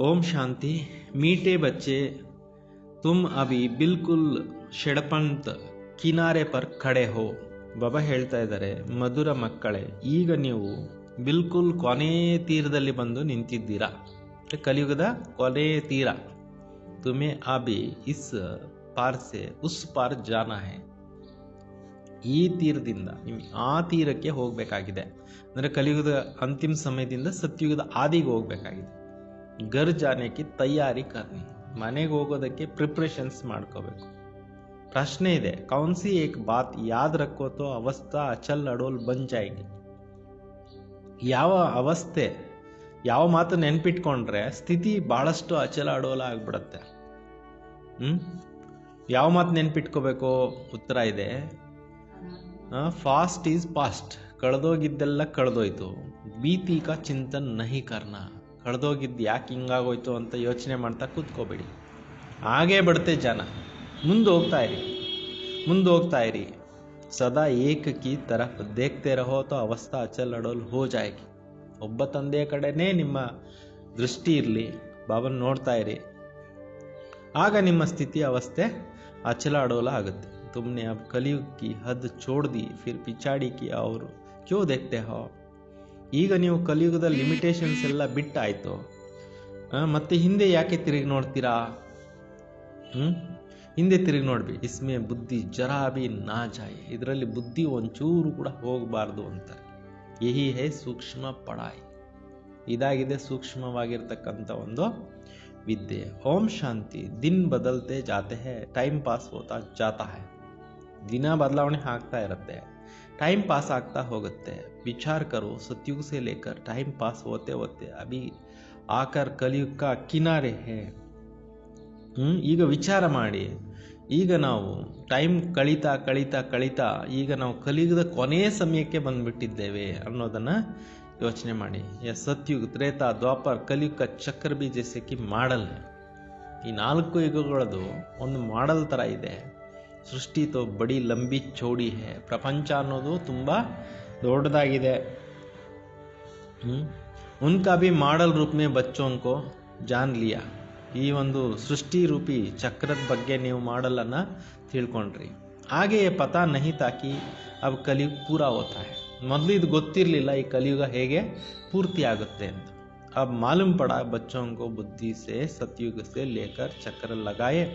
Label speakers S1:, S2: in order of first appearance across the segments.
S1: ओम शांति। मीठे बच्चे, तुम अभी बिल्कुल ಷಡಪಂಥ ಕಿನಾರೆ ಪರ್ ಖಡೆ ಹೋ. ಬಾಬಾ ಹೇಳ್ತಾ ಇದ್ದಾರೆ, ಮಧುರ ಮಕ್ಕಳೇ, ಈಗ ನೀವು ಬಿಲ್ಕುಲ್ ಕೊನೆ ತೀರದಲ್ಲಿ ಬಂದು ನಿಂತಿದ್ದೀರಾ. ಕಲಿಯುಗದ ಕೊನೆ ತೀರ. ತುಮೆ ಅಭಿ ಇಸ್ ಪಾರ್ ಸೆ ಉಸ್ ಪಾರ್ ಜಾನಾ ಹೈ. ಈ ತೀರದಿಂದ ನಿಮಗೆ ಆ ತೀರಕ್ಕೆ ಹೋಗಬೇಕಾಗಿದೆ. ಅಂದರೆ ಕಲಿಯುಗದ ಅಂತಿಮ ಸಮಯದಿಂದ ಸತ್ಯುಗದ ಆದಿಗೆ ಹೋಗಬೇಕಾಗಿದೆ. ಗರ್ ಜಾನೆಗೆ ತಯಾರಿ ಕರ್ನಿ. ಮನೆಗೆ ಹೋಗೋದಕ್ಕೆ ಪ್ರಿಪ್ರೇಷನ್ಸ್ ಮಾಡ್ಕೋಬೇಕು. ಪ್ರಶ್ನೆ ಇದೆ, ಕೌನ್ ಸಿ ಏಕ್ ಬಾತ್ ಯಾದ್ ರಖೋ ತೋ ಅವಸ್ಥಾ ಅಚಲ್ ಅಡೋಲ್ ಬನ್ ಜಾಯೇಗಿ. ಯಾವ ಅವಸ್ಥೆ, ಯಾವ ಮಾತು ನೆನ್ಪಿಟ್ಕೊಂಡ್ರೆ ಸ್ಥಿತಿ ಬಹಳಷ್ಟು ಅಚಲ ಅಡೋಲ ಆಗ್ಬಿಡತ್ತೆ. ಯಾವ ಮಾತು ನೆನ್ಪಿಟ್ಕೋಬೇಕು? ಉತ್ತರ ಇದೆ, ಫಾಸ್ಟ್ ಈಸ್ ಪಾಸ್ಟ್. ಕಳೆದೋಗಿದ್ದೆಲ್ಲ ಕಳೆದೋಯ್ತು. ಬೀತಿ ಕಾ ಚಿಂತನ್ ನಹಿ ಕರ್ನ. ಕಳೆದೋಗಿದ್ದು ಯಾಕೆ ಹಿಂಗಾಗೋಯ್ತು ಅಂತ ಯೋಚನೆ ಮಾಡ್ತಾ ಕೂತ್ಕೋಬೇಡಿ. ಹಾಗೇ ಬಿಡುತ್ತೆ ಜನ. ಮುಂದೆ ಹೋಗ್ತಾ ಇರಿ. ಸದಾ ಏಕ ಕಿ ತರಫ್ ದೇಖ್ತೆ ರಹೋ ತೋ ಅವಸ್ಥಾ ಅಚಲ್ ಅಡೋಲ್ ಹೋ ಜಾಯೇಗಿ. ಒಬ್ಬ ತಂದೆಯ ಕಡೆನೇ ನಿಮ್ಮ ದೃಷ್ಟಿ ಇರಲಿ, ಬಾಬನ್ ನೋಡ್ತಾ ಇರಿ. ಆಗ ನಿಮ್ಮ ಸ್ಥಿತಿ ಅವಸ್ಥೆ ಅಚಲ ಅಡೋಲ ಆಗುತ್ತೆ. ತುಮ್ನೆ ಅಬ್ ಕಲಿಯುಗ್ ಕಿ ಹದ್ ಚೋಡ್ ದಿ, ಫಿರ್ ಪಿಚಾಡಿ ಕಿ ಅವ್ರು ಕ್ಯೋ ದೇಖ್ತೆ ಹೋ. ಈಗ ನೀವು ಕಲಿಯುಗದ ಲಿಮಿಟೇಷನ್ಸ್ ಎಲ್ಲ ಬಿಟ್ಟಾಯ್ತು, ಮತ್ತೆ ಹಿಂದೆ ಯಾಕೆ ತಿರುಗಿ ನೋಡ್ತೀರಾ? ಹಿಂದೆ ತಿರುಗಿ ನೋಡ್ಬಿ. ಇಸ್ಮೆ ಬುದ್ಧಿ ಜರಾ ಬಿ ನಾ ಜಾಯೆ. ಇದರಲ್ಲಿ ಬುದ್ಧಿ ಒಂಚೂರು ಕೂಡ ಹೋಗಬಾರ್ದು ಅಂತ. ಯಹಿ ಹೇ ಸೂಕ್ಷ್ಮ ಪಡಾಯಿ. ಇದಾಗಿದೆ ಸೂಕ್ಷ್ಮವಾಗಿರ್ತಕ್ಕಂಥ ಒಂದು ವಿದ್ಯೆ. ಓಂ ಶಾಂತಿ. ದಿನ್ ಬದಲ್ತೆ ಜಾತೆ ಹೇ, ಟೈಮ್ ಪಾಸ್ ಹೋತಾ ಜಾತಾ ಹೈ. ದಿನ ಬದಲಾವಣೆ ಆಗ್ತಾ ಇರುತ್ತೆ, टाइम पास ಆಗ್ತಾ ಹೋಗುತ್ತೆ. ವಿಚಾರ ಕರೋ, सतयुग से लेकर टाइम पास होते होते अभी आकर कलयुग का किनारे है. ಈಗ ವಿಚಾರ ಮಾಡಿ. ಈಗ ನಾವು ಟೈಮ್ ಕಳೀತಾ ಈಗ ನಾವು ಕಲಿಯುಗದ ಕೊನೆಯ ಸಮಯಕ್ಕೆ ಬಂದ್ಬಿಟ್ಟಿದ್ದೇವೆ ಅನ್ನೋದನ್ನ ಯೋಚನೆ ಮಾಡಿ. ಸತ್ಯುಗ್, ತ್ರೇತಾ, ದ್ವಾಪರ್, ಕಲಿಯುಗ का चक्र भी जैसे कि ಮಾಡಲ್. ಈ 4 ಯುಗಗಳದು ಒಂದು ಮಾಡಲ್ ತರ ಇದೆ. ಸೃಷ್ಟಿ ತೋ ಬಡಿ ಲಂಬಿ ಚೌಡಿ ಹೇ. ಪ್ರಪಂಚ ಅನ್ನೋದು ತುಂಬಾ ದೊಡ್ಡದಾಗಿದೆ. ಉನ್ಕಾ ಭಿ ಮಾಡಲ್ ರೂಪ್ ಮೇ ಬಚ್ಚೋಂ ಕೋ ಜಾನ್ ಲಿಯಾ. ಈ ಒಂದು ಸೃಷ್ಟಿ ರೂಪಿ ಚಕ್ರದ ಬಗ್ಗೆ ನೀವು ಮಾಡಲ್ ಅನ್ನ ತಿಳ್ಕೊಂಡ್ರಿ. ಹಾಗೆ ಪತಾ ನಹಿ ತಾಕಿ ಅಬ್ ಕಲಿಯುಗ ಪೂರಾ ಹೋತಾ ಹೈ. ಮೊದಲು ಇದು ಗೊತ್ತಿರಲಿಲ್ಲ ಈ ಕಲಿಯುಗ ಹೇಗೆ ಪೂರ್ತಿ ಆಗುತ್ತೆ ಅಂತ. ಅಬ್ ಮಾಲೂಮ್ ಪಡಾ ಬಚ್ಚೋಂ ಕೋ ಬುದ್ಧಿ ಸೆ ಸತ್ಯುಗ ಸೆ ಲೇಕರ್ ಚಕ್ರ ಲಗಾಯೆ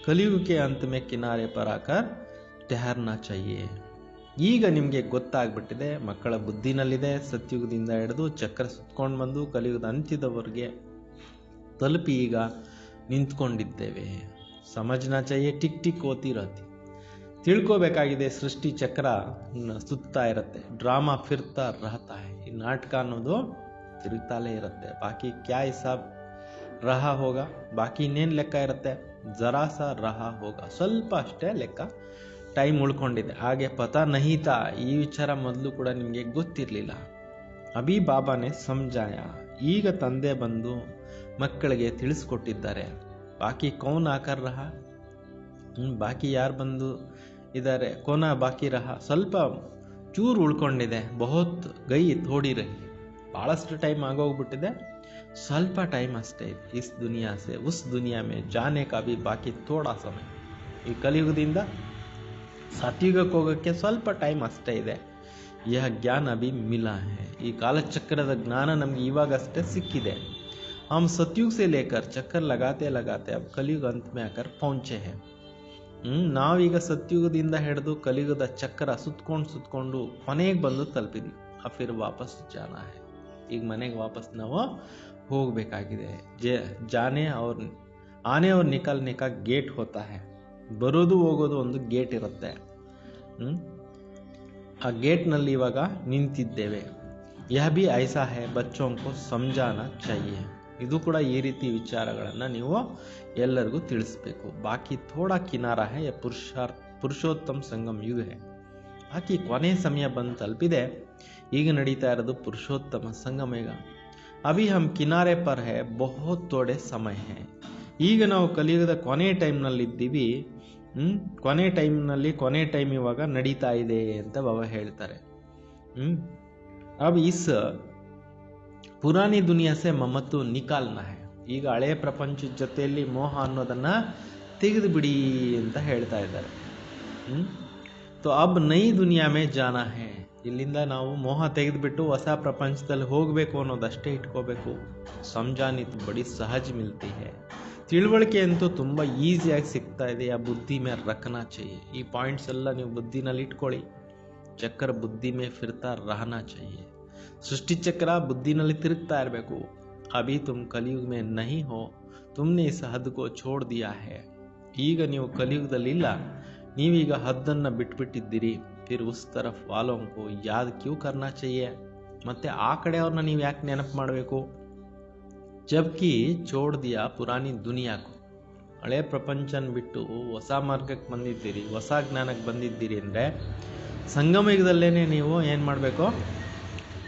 S1: ಕಲಿಯುಗ ಕೆ ಅಂತ್ ಮೇ ಕಿನಾರೆ ಪರ್ ಆಕರ್ ठहरना चाहिए. ಈಗ ನಿಮಗೆ ಗೊತ್ತಾಗ್ಬಿಟ್ಟಿದೆ, ಮಕ್ಕಳ ಬುದ್ಧಿನಲ್ಲಿದೆ. ಸತ್ಯುಗದಿಂದ ಹಿಡಿದು ಚಕ್ರ ಸುತ್ಕೊಂಡು ಬಂದು ಕಲಿಯುಗದ ಅಂತ್ಯದವರೆಗೆ ತಲುಪಿ ಈಗ ನಿಂತ್ಕೊಂಡಿದ್ದೇವೆ. ಸಮಜ್ನಾ ಚಾಹಿಯೆ. Tick tick ಹೋತಿ ರಹತಿ. ತಿಳ್ಕೋಬೇಕಾಗಿದೆ, ಸೃಷ್ಟಿ ಚಕ್ರ ಸುತ್ತಾ ಇರುತ್ತೆ. ಡ್ರಾಮಾ ಫಿರ್ತಾ ರಹತಾ ಹೈ. ಈ ನಾಟಕ ಅನ್ನೋದು ತಿರುಗ್ತಾಲೇ ಇರುತ್ತೆ. ಬಾಕಿ ಕ್ಯಾ ಹಿಸಾಬ್ ರಹ ಹೋಗ, ಬಾಕಿ ಇನ್ನೇನು ಲೆಕ್ಕ ಇರುತ್ತೆ? ಜರಾಸ ರಹ ಹೋಗ, ಸ್ವಲ್ಪ ಅಷ್ಟೇ ಲೆಕ್ಕ ಟೈಮ್ ಉಳ್ಕೊಂಡಿದೆ. ಹಾಗೆ ಪತಾ ನಹೀತಾ, ಈ ವಿಚಾರ ಮೊದಲು ಕೂಡ ನಿಮಗೆ ಗೊತ್ತಿರಲಿಲ್ಲ. ಅಭಿ ಬಾಬಾನೇ ಸಮಜಾಯ. ಈಗ ತಂದೆ ಬಂದು ಮಕ್ಕಳಿಗೆ ತಿಳಿಸ್ಕೊಟ್ಟಿದ್ದಾರೆ. ಬಾಕಿ ಕೌನ್ ಆಕರ್ ರಹ, ಬಾಕಿ ಯಾರು ಬಂದು ಇದ್ದಾರೆ? ಕೋನ ಬಾಕಿ ರಹ, ಸ್ವಲ್ಪ ಚೂರು ಉಳ್ಕೊಂಡಿದೆ. ಬಹುತ್ ಗೈ ಥೋಡಿ ರಹಿ. ಭಾಳಷ್ಟು ಟೈಮ್ ಆಗೋಗ್ಬಿಟ್ಟಿದೆ, ಸ್ವಲ್ಪ ಟೈಮ್ ಅಷ್ಟೇ ಇದೆ. ಇಸ್ ದುನಿಯಾ ಸೆ ಉಸ್ ದುನಿಯಾ ಮೇ ಜಾನೆ ಕಾ ಭಿ ಬಾಕಿ ಥೋಡಾ ಸಮಯ. ಈ ಕಲಿಯುಗದಿಂದ ಸತ್ಯುಗಕ್ಕೆ ಹೋಗೋಕ್ಕೆ ಸ್ವಲ್ಪ ಟೈಮ್ ಅಷ್ಟೇ ಇದೆ. ಯಹ ಜ್ಞಾನ ಅಭಿ ಮಿಲಾ ಹೈ. ಈ ಕಾಲಚಕ್ರದ ಜ್ಞಾನ ನಮ್ಗೆ ಇವಾಗಷ್ಟೇ ಸಿಕ್ಕಿದೆ. ಹಮ್ ಸತ್ಯುಗ್ ಸೆ ಲೇಕರ್ ಚಕ್ಕರ್ ಲಗಾತೆ ಅಬ್ ಕಲಿಯುಗ ಅಂತ್ ಮೇ ಆಕರ್ ಪೌಂಚೆ ಹೈ. ನಾವೀಗ ಸತ್ಯುಗದಿಂದ ಹಿಡಿದು ಕಲಿಯುಗದ ಚಕ್ರ ಸುತ್ಕೊಂಡು ಕೊನೆಗೆ ಬಂದು ತಲುಪಿದ್ವಿ. ಫಿರ್ ವಾಪಸ್ ಜಾನಾ ಹೈ. ಈಗ ಮನೆಗೆ ವಾಪಸ್ ನಾವು ಹೋಗಬೇಕಾಗಿದೆ. ಜಾನೆ ಅವ್ರ ಆನೆ ಅವ್ರ ನಿಕಲ್ನೆ ಕಾ ಗೇಟ್ ಹೋತಾ ಹೈ. ಬರೋದು ಹೋಗೋದು ಒಂದು ಗೇಟ್ ಇರುತ್ತೆ. ಆ ಗೇಟ್ನಲ್ಲಿ ಇವಾಗ ನಿಂತಿದ್ದೇವೆ. ಯಹ ಭಿ ಐಸಾ ಹೈ, ಬಚ್ಚೋಂ ಕೋ ಸಮಜಾನಾ ಚಾಹಿಯೆ. ಇದು ಕೂಡ ಈ ರೀತಿ ವಿಚಾರಗಳನ್ನು ನೀವು ಎಲ್ಲರಿಗೂ ತಿಳಿಸ್ಬೇಕು. ಬಾಕಿ ಥೋಡಾ ಕಿನಾರಾ ಹೈ. ಪುರುಷೋತ್ತಮ ಸಂಗಮ್ ಯುಗ ಹೈ. ಬಾಕಿ ಕೊನೆ ಸಮಯ ಬಂದು ತಲುಪಿದೆ. ಈಗ ನಡೀತಾ ಇರೋದು ಪುರುಷೋತ್ತಮ ಸಂಗಮ ಯುಗ. ಅಭಿ ಹಮ್ ಕಿನಾರೆ ಪರ್ ಹೈ, ಬಹುತ್ ಥೋಡೆ ಸಮಯ ಹೈ. ಈಗ ನಾವು ಕಲಿಯುಗದ ಕೊನೆ ಟೈಮ್ನಲ್ಲಿ ಇದ್ದೀವಿ. ಕೊನೆ ಟೈಮ್ ಇವಾಗ ನಡೀತಾ ಇದೆ ಅಂತ ಬಾಬಾ ಹೇಳ್ತಾರೆ. ಅಬ್ ಇಸ್ ಪುರಾನಿ ದುನಿಯಾ ಸೆ ಮಮತ್ತು ನಿಕಾಲ್ನಾ ಹೈ. ಈಗ ಹಳೆಯ ಪ್ರಪಂಚದ ಜೊತೆಯಲ್ಲಿ ಮೋಹ ಅನ್ನೋದನ್ನು ತೆಗೆದು ಬಿಡಿ ಅಂತ ಹೇಳ್ತಾ ಇದ್ದಾರೆ. ತೋ ಅಬ್ ನೈ ದುನಿಯಾ ಮೇ ಜಾನಾ ಹೇ, ಇಲ್ಲಿಂದ ನಾವು ಮೋಹ ತೆಗೆದುಬಿಟ್ಟು ಹೊಸ ಪ್ರಪಂಚದಲ್ಲಿ ಹೋಗಬೇಕು ಅನ್ನೋದಷ್ಟೇ ಇಟ್ಕೋಬೇಕು. ಸಮಜಾನಿ ತೋ ಬಡಿ ಸಹಜ ಮಿಲ್ತಿ ಹೇ, ತಿಳುವಳಿಕೆ ಅಂತೂ ತುಂಬ ಈಸಿಯಾಗಿ ಸಿಗ್ತಾ ಇದೆ. ಆ ಬುದ್ಧಿ ಮೇ ರಖನಾ ಚಾಹಿಯೆ. ಈ ಪಾಯಿಂಟ್ಸ್ ಎಲ್ಲ ನೀವು ಬುದ್ಧಿನಲ್ಲಿ ಇಟ್ಕೊಳ್ಳಿ. ಚಕ್ರ ಬುದ್ಧಿ ಮೇ ಫಿರ್ತಾ ರಹನಾ ಚಾಹಿಯೆ. ಸೃಷ್ಟಿ ಚಕ್ರ ಬುದ್ಧಿನಲ್ಲಿ ತಿರುಗ್ತಾ ಇರಬೇಕು. ಅಭಿ ತುಮ್ ಕಲಿಯುಗ ಮೇ ನಹಿ ಹೋ, ತುಮ್ನೆ ಇಸ್ ಹದ್ ಕೋ ಛೋಡ್ ದಿಯಾ ಹೇ. ಈಗ ನೀವು ಕಲಿಯುಗದಲ್ಲಿಲ್ಲ, ನೀವೀಗ ಹದ್ದನ್ನು ಬಿಟ್ಬಿಟ್ಟಿದ್ದೀರಿ. ಫಿರ್ ಉಸ್ ತರಫ್ ವಾಲೋಂ ಕೋ ಯಾದ್ ಕ್ಯೂ ಕರ್ನಾ ಚಾಹಿಯೆ, ಮತ್ತೆ ಆ ಕಡೆಯವ್ರನ್ನ ನೀವು ಯಾಕೆ ನೆನಪು ಮಾಡಬೇಕು. ಜಬ್ಕಿ ಛೋಡ್ ದಿಯಾ ಪುರಾನಿ ದುನಿಯಾಕು, ಹಳೆ ಪ್ರಪಂಚನ ಬಿಟ್ಟು ಹೊಸ ಮಾರ್ಗಕ್ಕೆ ಬಂದಿದ್ದೀರಿ, ಹೊಸ ಜ್ಞಾನಕ್ಕೆ ಬಂದಿದ್ದೀರಿ ಅಂದರೆ ಸಂಗಮಯುಗದಲ್ಲೇ ನೀವು ಏನು ಮಾಡಬೇಕು,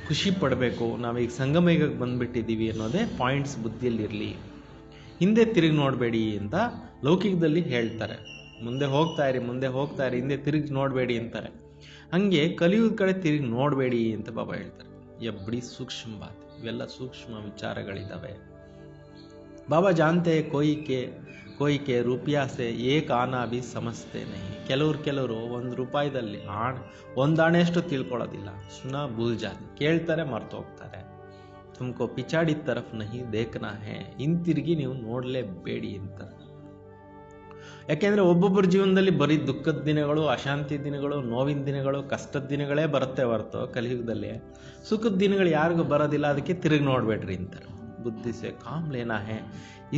S1: ಖುಷಿ ಪಡಬೇಕು. ನಾವೀಗ ಸಂಗಮಯುಗಕ್ಕೆ ಬಂದುಬಿಟ್ಟಿದ್ದೀವಿ ಅನ್ನೋದೇ ಪಾಯಿಂಟ್ಸ್ ಬುದ್ಧಿಯಲ್ಲಿರಲಿ. ಹಿಂದೆ ತಿರುಗಿ ನೋಡಬೇಡಿ ಅಂತ ಲೌಕಿಕದಲ್ಲಿ ಹೇಳ್ತಾರೆ. ಮುಂದೆ ಹೋಗ್ತಾ ಇರಿ, ಮುಂದೆ ಹೋಗ್ತಾ ಇರಿ, ಹಿಂದೆ ತಿರುಗಿ ನೋಡಬೇಡಿ ಅಂತಾರೆ. ಹಾಗೆ ಕಲಿಯುಗದ ಕಡೆ ತಿರುಗಿ ನೋಡಬೇಡಿ ಅಂತ ಬಾಬಾ ಹೇಳ್ತಾರೆ. ಬಡಿ ಸೂಕ್ಷ್ಮ ಬಾತ್, ಇವೆಲ್ಲ ಸೂಕ್ಷ್ಮ ವಿಚಾರಗಳಿದ್ದಾವೆ. ಬಾಬಾ ಜಾನ್ತೆ ಕೋಯಿಕೆ ರೂಪಾಯಸೆ ಏಕ್ ಆನಾ ಭಿ ಸಮಸ್ತೆ ನಹಿ. ಕೆಲವರು 1 ರೂಪಾಯಿದಲ್ಲಿ ಒಂದಾಣೆಷ್ಟು ತಿಳ್ಕೊಳ್ಳೋದಿಲ್ಲ. ಸುನಾ ಭೂಲ್ ಜಾತಿ, ಕೇಳ್ತಾರೆ ಮರ್ತು ಹೋಗ್ತಾರೆ. ತುಮಕೋ ಪಿಚಾಡಿ ತರಫ್ ನಹಿ ದೇಖನಾ ಹೇ, ಹಿಂತಿರುಗಿ ನೀವು ನೋಡಲೇಬೇಡಿ ಅಂತ. ಯಾಕೆಂದರೆ ಒಬ್ಬೊಬ್ಬರ ಜೀವನದಲ್ಲಿ ಬರೀ ದುಃಖದ ದಿನಗಳು, ಅಶಾಂತಿ ದಿನಗಳು, ನೋವಿನ ದಿನಗಳು, ಕಷ್ಟದ ದಿನಗಳೇ ಬರುತ್ತೆ ಹೊರತು ಕಲಿಯುಗದಲ್ಲಿ ಸುಖದ ದಿನಗಳು ಯಾರಿಗೂ ಬರೋದಿಲ್ಲ. ಅದಕ್ಕೆ ತಿರುಗಿ ನೋಡಬೇಡ್ರಿ ಅಂತಾರೆ. ಬುದ್ಧಿ ಸೆ ಕಾಮ್ ಲೇನಾ ಹೇ,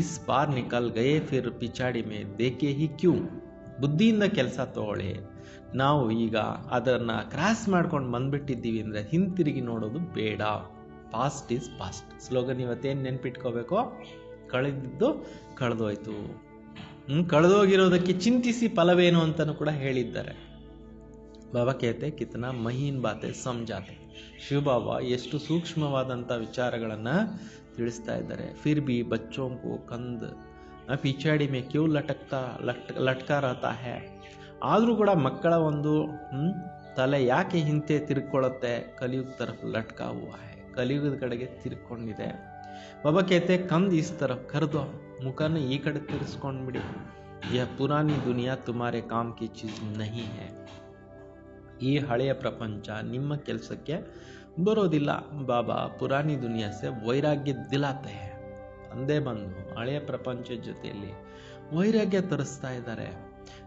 S1: ಇಸ್ ಪಾರ್ ನಿಕಲ್ ಗಯೇ ಫಿರ್ ಪಿಚಾಡಿ ಮೇ ದೇಖೆ ಹಿ ಕ್ಯೂ. ಬುದ್ಧಿಯಿಂದ ಕೆಲಸ ತಗೊಳ್ಳಿ. ನಾವು ಈಗ ಅದನ್ನು ಕ್ರಾಸ್ ಮಾಡ್ಕೊಂಡು ಬಂದ್ಬಿಟ್ಟಿದ್ದೀವಿ ಅಂದರೆ ಹಿಂತಿರುಗಿ ನೋಡೋದು ಬೇಡ. Past is past. ಸ್ಲೋಗನ್ ಇವತ್ತೇನು ನೆನ್ಪಿಟ್ಕೋಬೇಕು, ಕಳೆದಿದ್ದು ಕಳೆದೋಯ್ತು. ಕಳೆದೋಗಿರೋದಕ್ಕೆ ಚಿಂತಿಸಿ ಫಲವೇನು ಅಂತಲೂ ಕೂಡ ಹೇಳಿದ್ದಾರೆ. ಬಾಬಾ ಕೇತೆ ಕಿತನಾ ಮಹೀನ್ ಬಾತೆ ಸಮಜಾತೆ. ಶಿವಬಾಬಾ ಎಷ್ಟು ಸೂಕ್ಷ್ಮವಾದಂಥ ವಿಚಾರಗಳನ್ನು ತಿಳಿಸ್ತಾ ಇದ್ದಾರೆ. ಫಿರ್ ಬಿ ಬಚ್ಚೋಂ ಕೋ ಕಂದ್ ಪಿಚಾಡಿ ಮೇ ಕ್ಯೂ ಲಟ್ಕಾ ರಹತಾ ಹೇ. ಆದರೂ ಕೂಡ ಮಕ್ಕಳ ಒಂದು ತಲೆ ಯಾಕೆ ಹಿಂದೆ ತಿರ್ಕೊಳ್ಳುತ್ತೆ, ಕಲಿಯುಗ ತರಫ್ ಲಟ್ಕಾ ಹುವಾ ಹೇ, ಕಲಿಯುಗದ ಕಡೆಗೆ ತಿರ್ಕೊಂಡಿದೆ. ಬಾಬಾ ಕೇತೆ ಕಂದ್ ಇಸ್ ತರಫ್ ಕರ್ದೋ, ಮುಖನ ಈ ಕಡೆ ತಿರ್ಸ್ಕೊಂಡ್ಬಿಡಿ. ಯಹ ಪುರಾನಿ ದುನಿಯಾ ತುಮಾರೆ ಕಾಮ್ ಕಿ ಚೀಜ್ ನಹಿ ಹೇ. ಈ ಹಳೆಯ ಪ್ರಪಂಚ ನಿಮ್ಮ ಕೆಲಸಕ್ಕೆ ಬರೋದಿಲ್ಲ. ಬಾಬಾ ಪುರಾನಿ ದುನಿಯಾ ಸೆ ವೈರಾಗ್ಯ ದಿಲಾತೆ ಹೇ. ತಂದೆ ಬಂದು ಹಳೆಯ ಪ್ರಪಂಚದ ಜೊತೆಯಲ್ಲಿ ವೈರಾಗ್ಯ ತರಿಸ್ತಾ ಇದ್ದಾರೆ.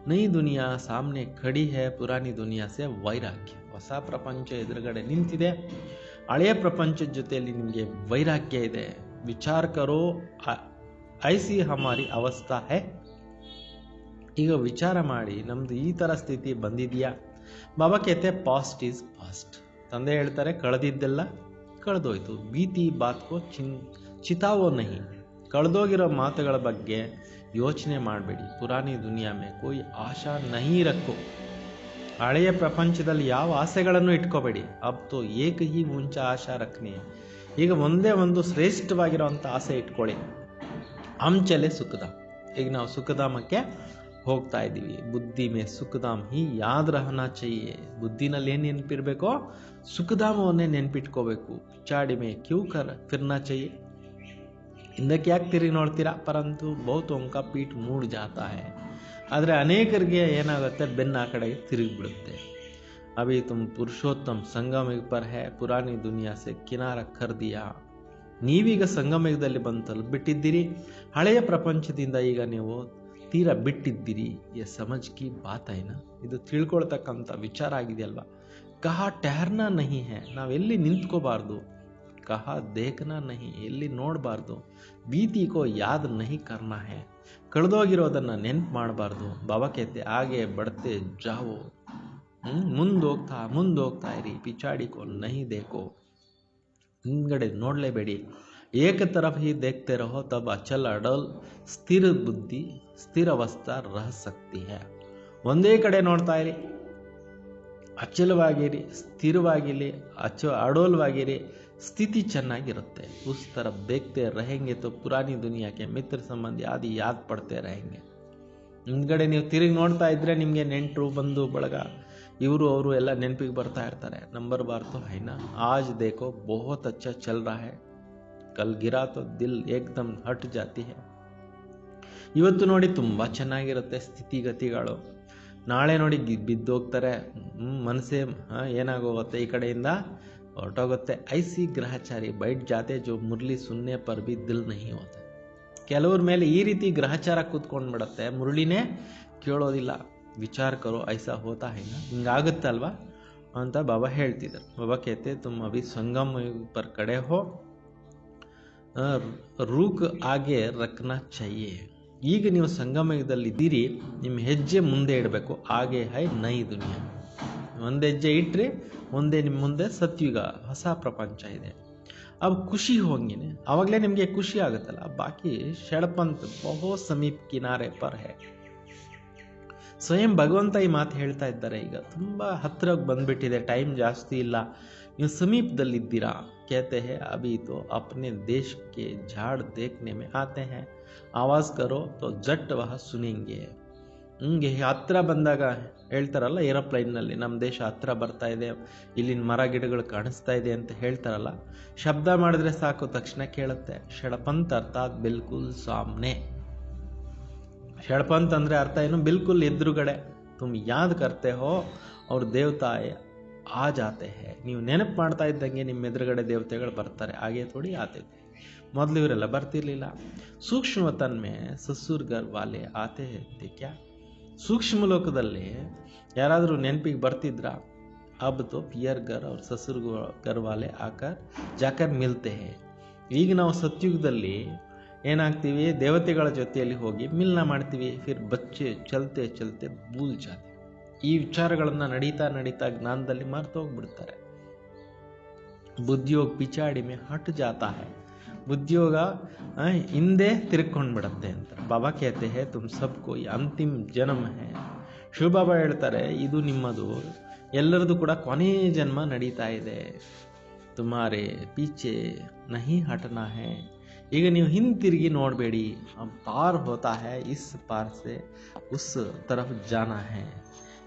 S1: ನೈ ದುನಿಯಾ ಸಾಮ್ನೆ ಖಡಿ ಹೇ, ಪುರಾನಿ ದುನಿಯಾ ಸೆ ವೈರಾಗ್ಯ. ಹೊಸ ಪ್ರಪಂಚ ಎದುರುಗಡೆ ನಿಂತಿದೆ, ಹಳೆಯ ಪ್ರಪಂಚದ ಜೊತೆಯಲ್ಲಿ ನಿಮಗೆ ವೈರಾಗ್ಯ ಇದೆ. ವಿಚಾರ ಕರೋ ಐಸಿ ಹಮಾರಿ ಅವಸ್ಥಾ ಹೇ. ಈಗ ವಿಚಾರ ಮಾಡಿ, ನಮ್ದು ಈ ಥರ ಸ್ಥಿತಿ ಬಂದಿದೆಯಾ. ಬಾಬಾ ಕೇತೆ ಪಾಸ್ಟ್ ಈಸ್ ಪಾಸ್ಟ್. ತಂದೆ ಹೇಳ್ತಾರೆ ಕಳೆದಿದ್ದೆಲ್ಲ ಕಳೆದೋಯ್ತು. ಬೀತಿ ಬಾತ್ಕೋ ಚಿತಾವೋ ನಹಿ. ಕಳೆದೋಗಿರೋ ಮಾತುಗಳ ಬಗ್ಗೆ ಯೋಚನೆ ಮಾಡಬೇಡಿ. ಪುರಾನಿ ದುನಿಯಾ ಮೇ ಕೋಯಿ ಆಶಾ ನಹಿ ರಕ್ಕೋ. ಹಳೆಯ ಪ್ರಪಂಚದಲ್ಲಿ ಯಾವ ಆಸೆಗಳನ್ನು ಇಟ್ಕೋಬೇಡಿ. ಅಬ್ ತೋ ಏಕ ಹಿ ಮುಂಚ ಆಶಾ ರಖನಿ. ಈಗ ಒಂದೇ ಒಂದು ಶ್ರೇಷ್ಠವಾಗಿರೋಂಥ ಆಸೆ ಇಟ್ಕೊಳ್ಳಿ. ಚಲೆ ಸುಖಧಾಮ್. ಈಗ ನಾವು ಸುಖಧಾಮಕ್ಕೆ ಹೋಗ್ತಾ ಇದ್ದೀವಿ. ಬುದ್ಧಿ ಮೇ ಸುಖಧಾಮ್ ಹಿ ಯಾದ್ ರಹನಾ ಚಾಹಿಯೆ. ಬುದ್ಧಿನಲ್ಲಿ ಏನು ನೆನಪಿರಬೇಕೋ ಸುಖಧಾಮವನ್ನೇ ನೆನಪಿಟ್ಕೋಬೇಕು. ಪಿಚಾಡಿ ಮೇ ಕ್ಯೂ ಫಿರ್ನಾ ಚಾಹಿಯೆ. ಹಿಂದಕ್ಕೆ ಯಾಕೆ ತಿರುಗಿ ನೋಡ್ತೀರಾ. ಪರಂತು ಬಹುತೋಂ ಕಾ ಪೀಠ್ ಮೂಡ್ ಜಾತಾ ಹೈ. ಆದರೆ ಅನೇಕರಿಗೆ ಏನಾಗುತ್ತೆ, ಬೆನ್ನ ಆ ಕಡೆಗೆ ತಿರುಗಿಬಿಡುತ್ತೆ. ಅಭಿ ತುಮ್ ಪುರುಷೋತ್ತಮ್ ಸಂಗಮಯುಗ ಪರ್ ಹೈ, ಪುರಾನಿ ದುನಿಯಾ ಸೆ ಕಿನಾರ ಕರ್ ದಿಯಾ. ನೀವೀಗ ಸಂಗಮಯುಗದಲ್ಲಿ ಬಂದು ತಲುಪಿಬಿಟ್ಟಿದ್ದೀರಿ. ಹಳೆಯ ಪ್ರಪಂಚದಿಂದ ಈಗ ನೀವು ತೀರಾ ಬಿಟ್ಟಿದ್ದೀರಿ. ಎ ಸಮಜ್ ಕಿ ಬಾತ್ ಐನಾ. ಇದು ತಿಳ್ಕೊಳ್ತಕ್ಕಂಥ ವಿಚಾರ ಆಗಿದೆಯಲ್ವಾ. ಕಹಾ ಟಹರ್ನಾ ನಹಿ ಹೈ. ನಾವೆಲ್ಲಿ ನಿಂತ್ಕೋಬಾರ್ದು. ಕಹಾ ದೇಖನಾ ನಹಿ, ಎಲ್ಲಿ ನೋಡಬಾರ್ದು. ಬೀತಿ ಕೋ ಯಾದ್ ನಹಿ ಕರ್ನಾ ಹೈ. ಕಳೆದೋಗಿರೋದನ್ನು ನೆನ್ಪು ಮಾಡಬಾರ್ದು. ಬಾಬಾ ಕೇತೆ ಆಗೆ ಬಡ್ತೆ ಜಾವೋ. ಮುಂದೋಗ್ತಾ ಇರಿ. ಪಿಚಾಡಿ ಕೋ ನಹಿ ದೇಖೋ. ಹಿಂದ್ಗಡೆ ನೋಡಲೇಬೇಡಿ. ಏಕ ತರಫ್ ಹಿ ದೇಖ್ತೆ ರಹೋ ತಬ್ ಅಚಲ್ ಅಡಲ್ ಸ್ಥಿರ ಬುದ್ಧಿ ಸ್ಥಿರ ಅವಸ್ಥಾ ರಹ ಸಕ್ತಿ ಹೈ. ಒಂದೇ ಕಡೆ ನೋಡ್ತಾ ಇರಿ, ಅಚಲವಾಗಿರಿ, ಸ್ಥಿರವಾಗಿರಿ, ಅಡೋಲ್ವಾಗಿರಿ, ಸ್ಥಿತಿ ಚೆನ್ನಾಗಿರುತ್ತೆ. ಉಸ್ ತರಫ್ ದೇಖ್ತೆ रहेंगे तो पुरानी दुनिया के मित्र संबंधी आदि याद पड़ते रहेंगे. ಹಿಂದ್ಗಡೆ ನೀವು ತಿರುಗಿ ನೋಡ್ತಾ ಇದ್ರೆ ನಿಮಗೆ ನೆಂಟರು ಬಂಧು ಬಳಗ ಇವರು ಅವರು ಎಲ್ಲ ನೆನಪಿಗೆ ಬರ್ತಾ ಇರ್ತಾರೆ. ನಂಬರ್ ಬಾರ್ ತೋ ಹೈನಾ. ಆಜ್ ದೇಖೋ ಬಹುತ್ ಅಚ್ಚಾ ಚಲ್ ರಹಾ ಹೈ, ಕಲ್ ಗಿರಾ ತೋ ದಿಲ್ ಏಕ್ದಮ್ ಹಟ್ ಜಾತಿ ಹೈ. ಇವತ್ತು ನೋಡಿ ತುಂಬ ಚೆನ್ನಾಗಿರುತ್ತೆ ಸ್ಥಿತಿಗತಿಗಳು, ನಾಳೆ ನೋಡಿ ಬಿದ್ದೋಗ್ತಾರೆ, ಮನಸ್ಸೇ ಏನಾಗೋಗುತ್ತೆ, ಈ ಕಡೆಯಿಂದ ಹೊರಟೋಗುತ್ತೆ. ಐಸಿ ಗ್ರಹಚಾರಿ ಬೈಟ್ ಜಾತೆ ಜೋ ಮುರಳಿ ಸುನ್ನೆ ಪರ್ ಬಿ ದಿಲ್ ನಹಿ ಹೋತೆ. ಕೆಲವ್ರ ಮೇಲೆ ಈ ರೀತಿ ಗ್ರಹಚಾರ ಕೂತ್ಕೊಂಡ್ಬಿಡತ್ತೆ, ಮುರಳಿನೇ ಕೇಳೋದಿಲ್ಲ. ವಿಚಾರ ಕರೋ ಐಸಾ ಹೋತಾ ಹೈನ, ಹಿಂಗಾಗುತ್ತಲ್ವಾ ಅಂತ ಬಾಬಾ ಹೇಳ್ತಿದ್ರು. ಬಾಬಾ ಕೇತೆ ತುಮ್ ಅಭಿ ಸಂಗಮ್ ಪರ್ ಕಡೆ ಹೋ, ರೂಕ್ ಆಗೆ ರಕ್ನಾ ಚಾಹಿಯೆ. ಈಗ ನೀವು ಸಂಗಮಯುಗದಲ್ಲಿದ್ದೀರಿ, ನಿಮ್ಮ ಹೆಜ್ಜೆ ಮುಂದೆ ಇಡಬೇಕು. ಹಾಗೆ ಹೈ ನೈ ದುನಿಯಾ, ಒಂದು ಹೆಜ್ಜೆ ಇಟ್ಟರೆ ಮುಂದೆ ನಿಮ್ಮ ಮುಂದೆ ಸತ್ಯುಗ, ಹೊಸ ಪ್ರಪಂಚ ಇದೆ. अब ಖುಷಿ ಹೋಗಿನೇ ಆವಾಗಲೇ ನಿಮಗೆ ಖುಷಿ ಆಗುತ್ತಲ್ಲ. ಬಾಕಿ ಷಡ್ಪಂತ್ ಬಹು ಸಮೀಪ್ ಕಿನಾರೆ ಪರ್ ಹೈ. ಸ್ವಯಂ ಭಗವಂತ ಈ ಮಾತು ಹೇಳ್ತಾ ಇದ್ದಾರೆ. ಈಗ ತುಂಬ ಹತ್ತಿರಕ್ಕೆ ಬಂದ್ಬಿಟ್ಟಿದೆ, ಟೈಮ್ ಜಾಸ್ತಿ ಇಲ್ಲ, ನೀವು ಸಮೀಪದಲ್ಲಿದ್ದೀರಾ. कहते हैं अभी तो अपने देश के झाड़ देखने में आते हैं, आवाज़ करो तो जट वह सुनेंगे. ಹಿಂಗೆ ಹತ್ತಿರ ಬಂದಾಗ ಹೇಳ್ತಾರಲ್ಲ, ಏರೋಪ್ಲೈನ್ನಲ್ಲಿ ನಮ್ಮ ದೇಶ ಹತ್ತಿರ ಬರ್ತಾ ಇದೆ, ಇಲ್ಲಿನ ಮರ ಗಿಡಗಳು ಕಾಣಿಸ್ತಾ ಇದೆ ಅಂತ ಹೇಳ್ತಾರಲ್ಲ, ಶಬ್ದ ಮಾಡಿದ್ರೆ ಸಾಕು ತಕ್ಷಣ ಕೇಳುತ್ತೆ. ಷಡ್ಪಂತ್ ಅರ್ಥಾತ್ ಬಿಲ್ಕುಲ್ ಸಾಮ್ನೆ. ಷಡ್ಪಂತ್ ಅಂದರೆ ಅರ್ಥ ಏನು? ಬಿಲ್ಕುಲ್ ಎದುರುಗಡೆ. ತುಮ್ ಯಾದ್ ಕರ್ತೆ ಹೋ ಅವ್ರ ದೇವತಾ ಆ ಜಾತೆ ಹೇ. ನೀವು ನೆನಪು ಮಾಡ್ತಾ ಇದ್ದಂಗೆ ನಿಮ್ಮ ಎದುರುಗಡೆ ದೇವತೆಗಳು ಬರ್ತಾರೆ. ಹಾಗೆ ಥೋಡಿ ಆತೆ ಥೆ. ಮೊದಲು ಇವರೆಲ್ಲ ಬರ್ತಿರ್ಲಿಲ್ಲ. ಸೂಕ್ಷ್ಮತನ್ ಮೇ ಸಸುರ್ ಗರ್ ವಾಲೆ ಆತೆ ಥೆ ಕ್ಯಾ. ಸೂಕ್ಷ್ಮ ಲೋಕದಲ್ಲಿ ಯಾರಾದರೂ ನೆನಪಿಗೆ ಬರ್ತಿದ್ರ? ಅಬ್ ತೋ ಪಿಯರ್ ಗರ್ ಅವ್ರ ಸಸುರ್ ಗರ್ ವಾಲೆ ಆಕರ್ ಜಾಕರ್ ಮಿಲ್ತೆ ಹೇ. ಈಗ ನಾವು ಸತ್ಯುಗದಲ್ಲಿ ಏನಾಗ್ತೀವಿ? ದೇವತೆಗಳ ಜೊತೆಯಲ್ಲಿ ಹೋಗಿ ಮಿಲ್ನ ಮಾಡ್ತೀವಿ. ಫಿರ್ ಬಚ್ಚೆ ಚಲ್ತೆ ಚಲ್ತೆ ಭೂಲ್ ಜಾತೆ. ಈ ವಿಚಾರಗಳನ್ನು ನಡೀತಾ ನಡೀತಾ ಜ್ಞಾನದಲ್ಲಿ ಮರ್ತೋಗ್ಬಿಡ್ತಾರೆ. ಬುದ್ಧಿಯೋಗ ಪಿಚಾಡಿ ಮೇ ಹಟ್ ಜಾತಾ ಹೈ. ಬುದ್ಧಿಯೋಗ ಹಿಂದೆ ತಿರ್ಕೊಂಡ್ಬಿಡತ್ತೆ ಅಂತ ಬಾಬಾ ಕೇತೆ ಹೇ ತುಮ್ ಸಬ್ಕೋ ಅಂತಿಮ್ ಜನ್ಮ ಹೇ. ಶಿವಬಾಬಾ ಹೇಳ್ತಾರೆ, ಇದು ನಿಮ್ಮದು ಎಲ್ಲರದು ಕೂಡ ಕೊನೆಯ ಜನ್ಮ ನಡೀತಾ ಇದೆ. ತುಮಾರೆ ಪೀಚೆ ನಹಿ ಹಟನಾ ಹೇ. ಈಗ ನೀವು ಹಿಂತಿರುಗಿ ನೋಡಬೇಡಿ. ಪಾರ್ ಹೋತಾ ಹೈ, ಇಸ್ ಪಾರ್ ಸೆ ಉಸ್ ತರಫ್ ಜಾನಾ ಹೈ.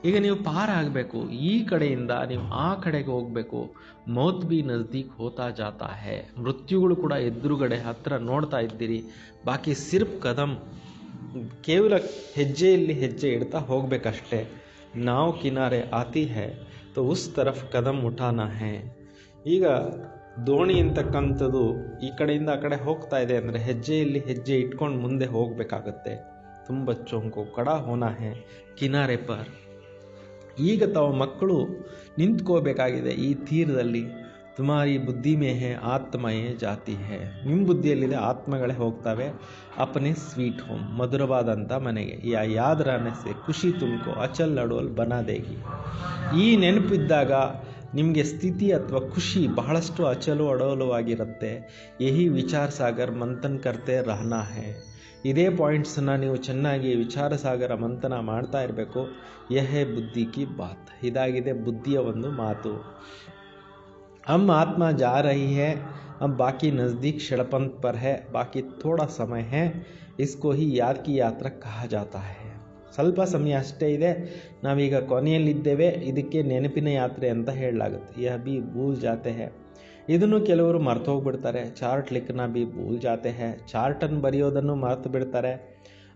S1: ಈಗ ನೀವು ಪಾರ್ ಆಗಬೇಕು, ಈ ಕಡೆಯಿಂದ ನೀವು ಆ ಕಡೆಗೆ ಹೋಗಬೇಕು. ಮೌತ್ ಬಿ ನಜ್ದೀಕ್ ಹೋತಾ ಜಾತಾ ಹೈ. ಮೃತ್ಯುಗಳು ಕೂಡ ಎದುರುಗಡೆ ಹತ್ತಿರ ನೋಡ್ತಾ ಇದ್ದೀರಿ. ಬಾಕಿ ಸಿರ್ಫ್ ಕದಮ್, ಕೇವಲ ಹೆಜ್ಜೆಯಲ್ಲಿ ಹೆಜ್ಜೆ ಇಡ್ತಾ ಹೋಗಬೇಕಷ್ಟೇ. ನಾವು ಕಿನಾರೆ ಆತಿ ಹೈ ತೋ ಉಸ್ ತರಫ್ ಕದಮ್ ಉಠಾನಾ ಹೈ. ಈಗ ದೋಣಿ ಅಂತಕ್ಕಂಥದ್ದು ಈ ಕಡೆಯಿಂದ ಆ ಕಡೆ ಹೋಗ್ತಾ ಇದೆ ಅಂದರೆ ಹೆಜ್ಜೆಯಲ್ಲಿ ಹೆಜ್ಜೆ ಇಟ್ಕೊಂಡು ಮುಂದೆ ಹೋಗಬೇಕಾಗತ್ತೆ. ತುಮ್ ಬಚ್ಚೋಂಕೋ ಕಡಾ ಹೋನಾ ಹೈ ಕಿನಾರೆ ಪರ್. ಈಗ ತಾವು ಮಕ್ಕಳು ನಿಂತ್ಕೋಬೇಕಾಗಿದೆ ಈ ತೀರದಲ್ಲಿ. ತುಮಾರಿ ಬುದ್ಧಿ ಮೇ ಹೇ ಆತ್ಮಯೇ ಜಾತಿ ಹೇ. ನಿಮ್ಮ ಬುದ್ಧಿಯಲ್ಲಿದೆ, ಆತ್ಮಗಳೇ ಹೋಗ್ತವೆ. ಅಪನೆ ಸ್ವೀಟ್ ಹೋಮ್, ಮಧುರವಾದಂಥ ಮನೆಗೆ. ಯಾದ್ ರಾನೆ ಸೆ ಖುಷಿ ತುಮಕೋ ಅಚಲ್ ಅಡೋಲ್ ಬನಾ ದೇಗಿ. ಈ ನೆನಪಿದ್ದಾಗ ನಿಮಗೆ ಸ್ಥಿತಿ ಅಥವಾ ಖುಷಿ ಬಹಳಷ್ಟು ಅಚಲು ಅಡೋಲವಾಗಿರುತ್ತೆ. ಯಹಿ ವಿಚಾರ ಸಾಗರ್ ಮಂಥನ್ ಕರ್ತೆ ರಹನಾ ಹೇ. ಇದೇ ಪಾಯಿಂಟ್ಸನ್ನು ನೀವು ಚೆನ್ನಾಗಿ ವಿಚಾರ ಸಾಗರ ಮಂಥನ ಮಾಡ್ತಾ ಇರಬೇಕು. ಯಹೇ ಬುದ್ಧಿ ಕಿ ಬಾತ್. ಇದಾಗಿದೆ ಬುದ್ಧಿಯ ಒಂದು ಮಾತು. हम आत्मा जा रही है, अब बाकी नज़दीक षड़पंथ पर है, बाकी थोड़ा समय है, इसको ही याद की यात्रा कहा जाता है. ಸ್ವಲ್ಪ ಸಮಯ ಅಷ್ಟೇ ಇದೆ, ನಾವೀಗ ಕೊನೆಯಲ್ಲಿದ್ದೇವೆ, ಇದಕ್ಕೆ ನೆನಪಿನ ಯಾತ್ರೆ ಅಂತ ಹೇಳಲಾಗುತ್ತೆ. ಯಹ ಬಿ ಭೂಲ್ ಜಾತೆ ಹೈ. ಇದನ್ನು ಕೆಲವರು ಮರ್ತು ಹೋಗ್ಬಿಡ್ತಾರೆ. ಚಾರ್ಟ್ ಲಿಖನಾ ಬಿ ಭೂಲ್ ಜಾತೆ ಹೈ. ಚಾರ್ಟನ್ನು ಬರೆಯೋದನ್ನು ಮರ್ತು ಬಿಡ್ತಾರೆ.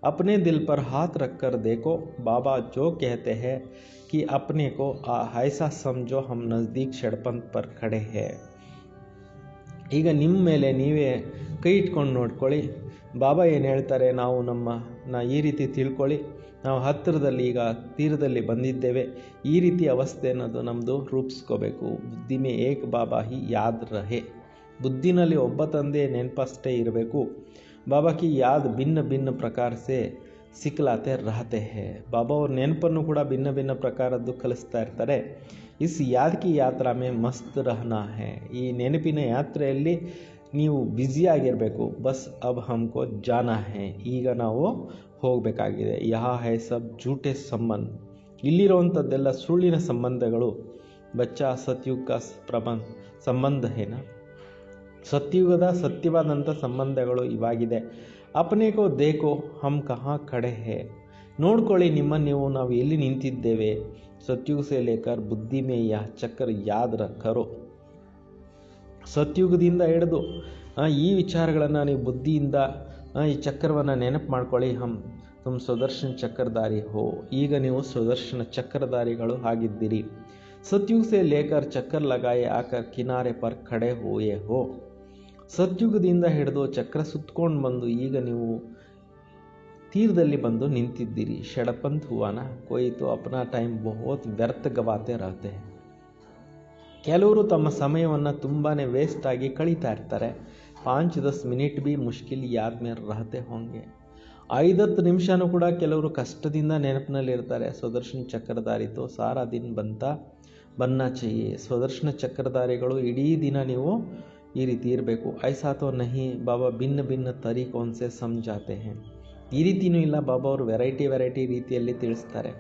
S1: अपने दिल पर हाथ रखकर देखो, बाबा जो कहते हैं कि अपने को ऐसा समझो हम नज़दीक षड़पंथ पर खड़े हैं. ಈಗ ನಿಮ್ಮ ಮೇಲೆ ನೀವೇ ಕೈ ಇಟ್ಕೊಂಡು ನೋಡ್ಕೊಳ್ಳಿ. ಬಾಬಾ ಏನು ಹೇಳ್ತಾರೆ, ನಾವು ಈ ರೀತಿ ತಿಳ್ಕೊಳ್ಳಿ, ನಾವು ಹತ್ತಿರದಲ್ಲಿ ಈಗ ತೀರದಲ್ಲಿ ಬಂದಿದ್ದೇವೆ. ಈ ರೀತಿ ಅವಸ್ಥೆ ಅನ್ನೋದು ನಮ್ಮದು ರೂಪಿಸ್ಕೋಬೇಕು. ಬುದ್ಧಿ ಮೇ ಏಕ್ ಬಾಬಾ ಹಿ ಯಾದ್ ರಹೆ. ಬುದ್ಧಿನಲ್ಲಿ ಒಬ್ಬ ತಂದೆ ನೆನಪಷ್ಟೇ ಇರಬೇಕು. ಬಾಬಾ ಕಿ ಯಾದ್ ಭಿನ್ನ ಭಿನ್ನ ಪ್ರಕಾರ ಸೆ ಸಿಕ್ಲಾತೆ ರಹತೆ ಹೇ. ಬಾಬಾ ಅವ್ರ ನೆನಪನ್ನು ಕೂಡ ಭಿನ್ನ ಭಿನ್ನ ಪ್ರಕಾರದ್ದು ಕಲಿಸ್ತಾ ಇರ್ತಾರೆ. ಇಸ್ ಯಾದ್ ಕಿ ಯಾತ್ರಾ ಮೇ ಮಸ್ತ್ ರಹನಾ ಹೇ. ಈ ನೆನಪಿನ ಯಾತ್ರೆಯಲ್ಲಿ ನೀವು ಬ್ಯುಸಿಯಾಗಿರಬೇಕು. ಬಸ್ ಅಬ್ ಹಮ್ಕೋ ಜಾನಾ ಹೇ. ಈಗ ನಾವು ಹೋಗಬೇಕಾಗಿದೆ. ಯಹಾ ಹೈ ಸಬ್ ಜೂಟೆ ಸಂಬಂಧ. ಇಲ್ಲಿರುವಂಥದ್ದೆಲ್ಲ ಸುಳ್ಳಿನ ಸಂಬಂಧಗಳು. ಬಚ್ಚಾ ಸತ್ಯುಗ ಸಂಬಂಧ ಹೇನಾ. ಸತ್ಯುಗದ ಸತ್ಯವಾದಂಥ ಸಂಬಂಧಗಳು ಇವಾಗಿದೆ. ಅಪನೆ ಕೋ ದೇಖೋ ಹಮ್ ಕಹಾ ಖಡೆ ಹೇ. ನೋಡ್ಕೊಳ್ಳಿ ನೀವು ನಾವು ಎಲ್ಲಿ ನಿಂತಿದ್ದೇವೆ. ಸತ್ಯುಗ ಸೆ ಲೇಕರ್ ಬುದ್ಧಿ ಮೇ ಯಹ ಚಕ್ರ ಯಾದ್ ಕರೋ. ಸತ್ಯುಗದಿಂದ ಹಿಡಿದು ಈ ವಿಚಾರಗಳನ್ನು ನೀವು ಬುದ್ಧಿಯಿಂದ ಈ ಚಕ್ರವನ್ನು ನೆನಪು ಮಾಡ್ಕೊಳ್ಳಿ. ತುಮ್ ಸುದರ್ಶನ ಚಕ್ರಧಾರಿ ಹೋ. ಈಗ ನೀವು ಸುದರ್ಶನ ಚಕ್ರಧಾರಿಗಳು ಆಗಿದ್ದೀರಿ. ಸತ್ಯುಗ ಸೆ ಲೇಕರ್ ಚಕ್ರ ಲಗಾಯೆ ಆಕರ್ ಕಿನಾರೆ ಪರ್ ಖಡೆ ಹೋಯೆ ಹೋ. ಸತ್ಯುಗದಿಂದ ಹಿಡಿದು ಚಕ್ರ ಸುತ್ಕೊಂಡು ಬಂದು ಈಗ ನೀವು ತೀರದಲ್ಲಿ ಬಂದು ನಿಂತಿದ್ದೀರಿ. ಷಡಪಂತ್ ಹುವಾನ ಕೋಯಿ ತೋ ಅಪ್ನಾ ಟೈಮ್ ಬಹುತ್ ವ್ಯರ್ಥ ಗವಾತೆ ರಹತೆ. ಕೆಲವರು ತಮ್ಮ ಸಮಯವನ್ನು ತುಂಬಾ ವೇಸ್ಟ್ ಆಗಿ ಕಳೀತಾ ಇರ್ತಾರೆ. 5-10 ಮಿನಿಟ್ ಬಿ ಮುಷ್ಕಿಲ್ ಯಾದ್ ಮೇಲೆ ರಹತೆ ಹೋಂಗೆ. 5-10 ನಿಮಿಷನೂ ಕೂಡ ಕೆಲವರು ಕಷ್ಟದಿಂದ ನೆನಪಿನಲ್ಲಿ ಇರ್ತಾರೆ. ಸುದರ್ಶನ ಚಕ್ರಧಾರಿ ತೋ ಸಾರಾ ದಿನ ಬನ್ನ चाहिए. ಸುದರ್ಶನ ಚಕ್ರಧಾರಿಗಳು ಇಡೀ ದಿನ ನೀವು ಈ ರೀತಿ ಇರಬೇಕು. ಐಸಾ ತೋ ನಹಿ ಬಾಬಾ ಭಿನ್ನ ಭಿನ್ನ ತರೀಕೋನ್ ಸೆ ಸಮझाते हैं. ಈ ರೀತಿಯೂ ಇಲ್ಲ, ಬಾಬಾ ಅವರು ವೆರೈಟಿ ರೀತಿಯಲ್ಲಿ ತಿಳಿಸ್ತಾರೆ.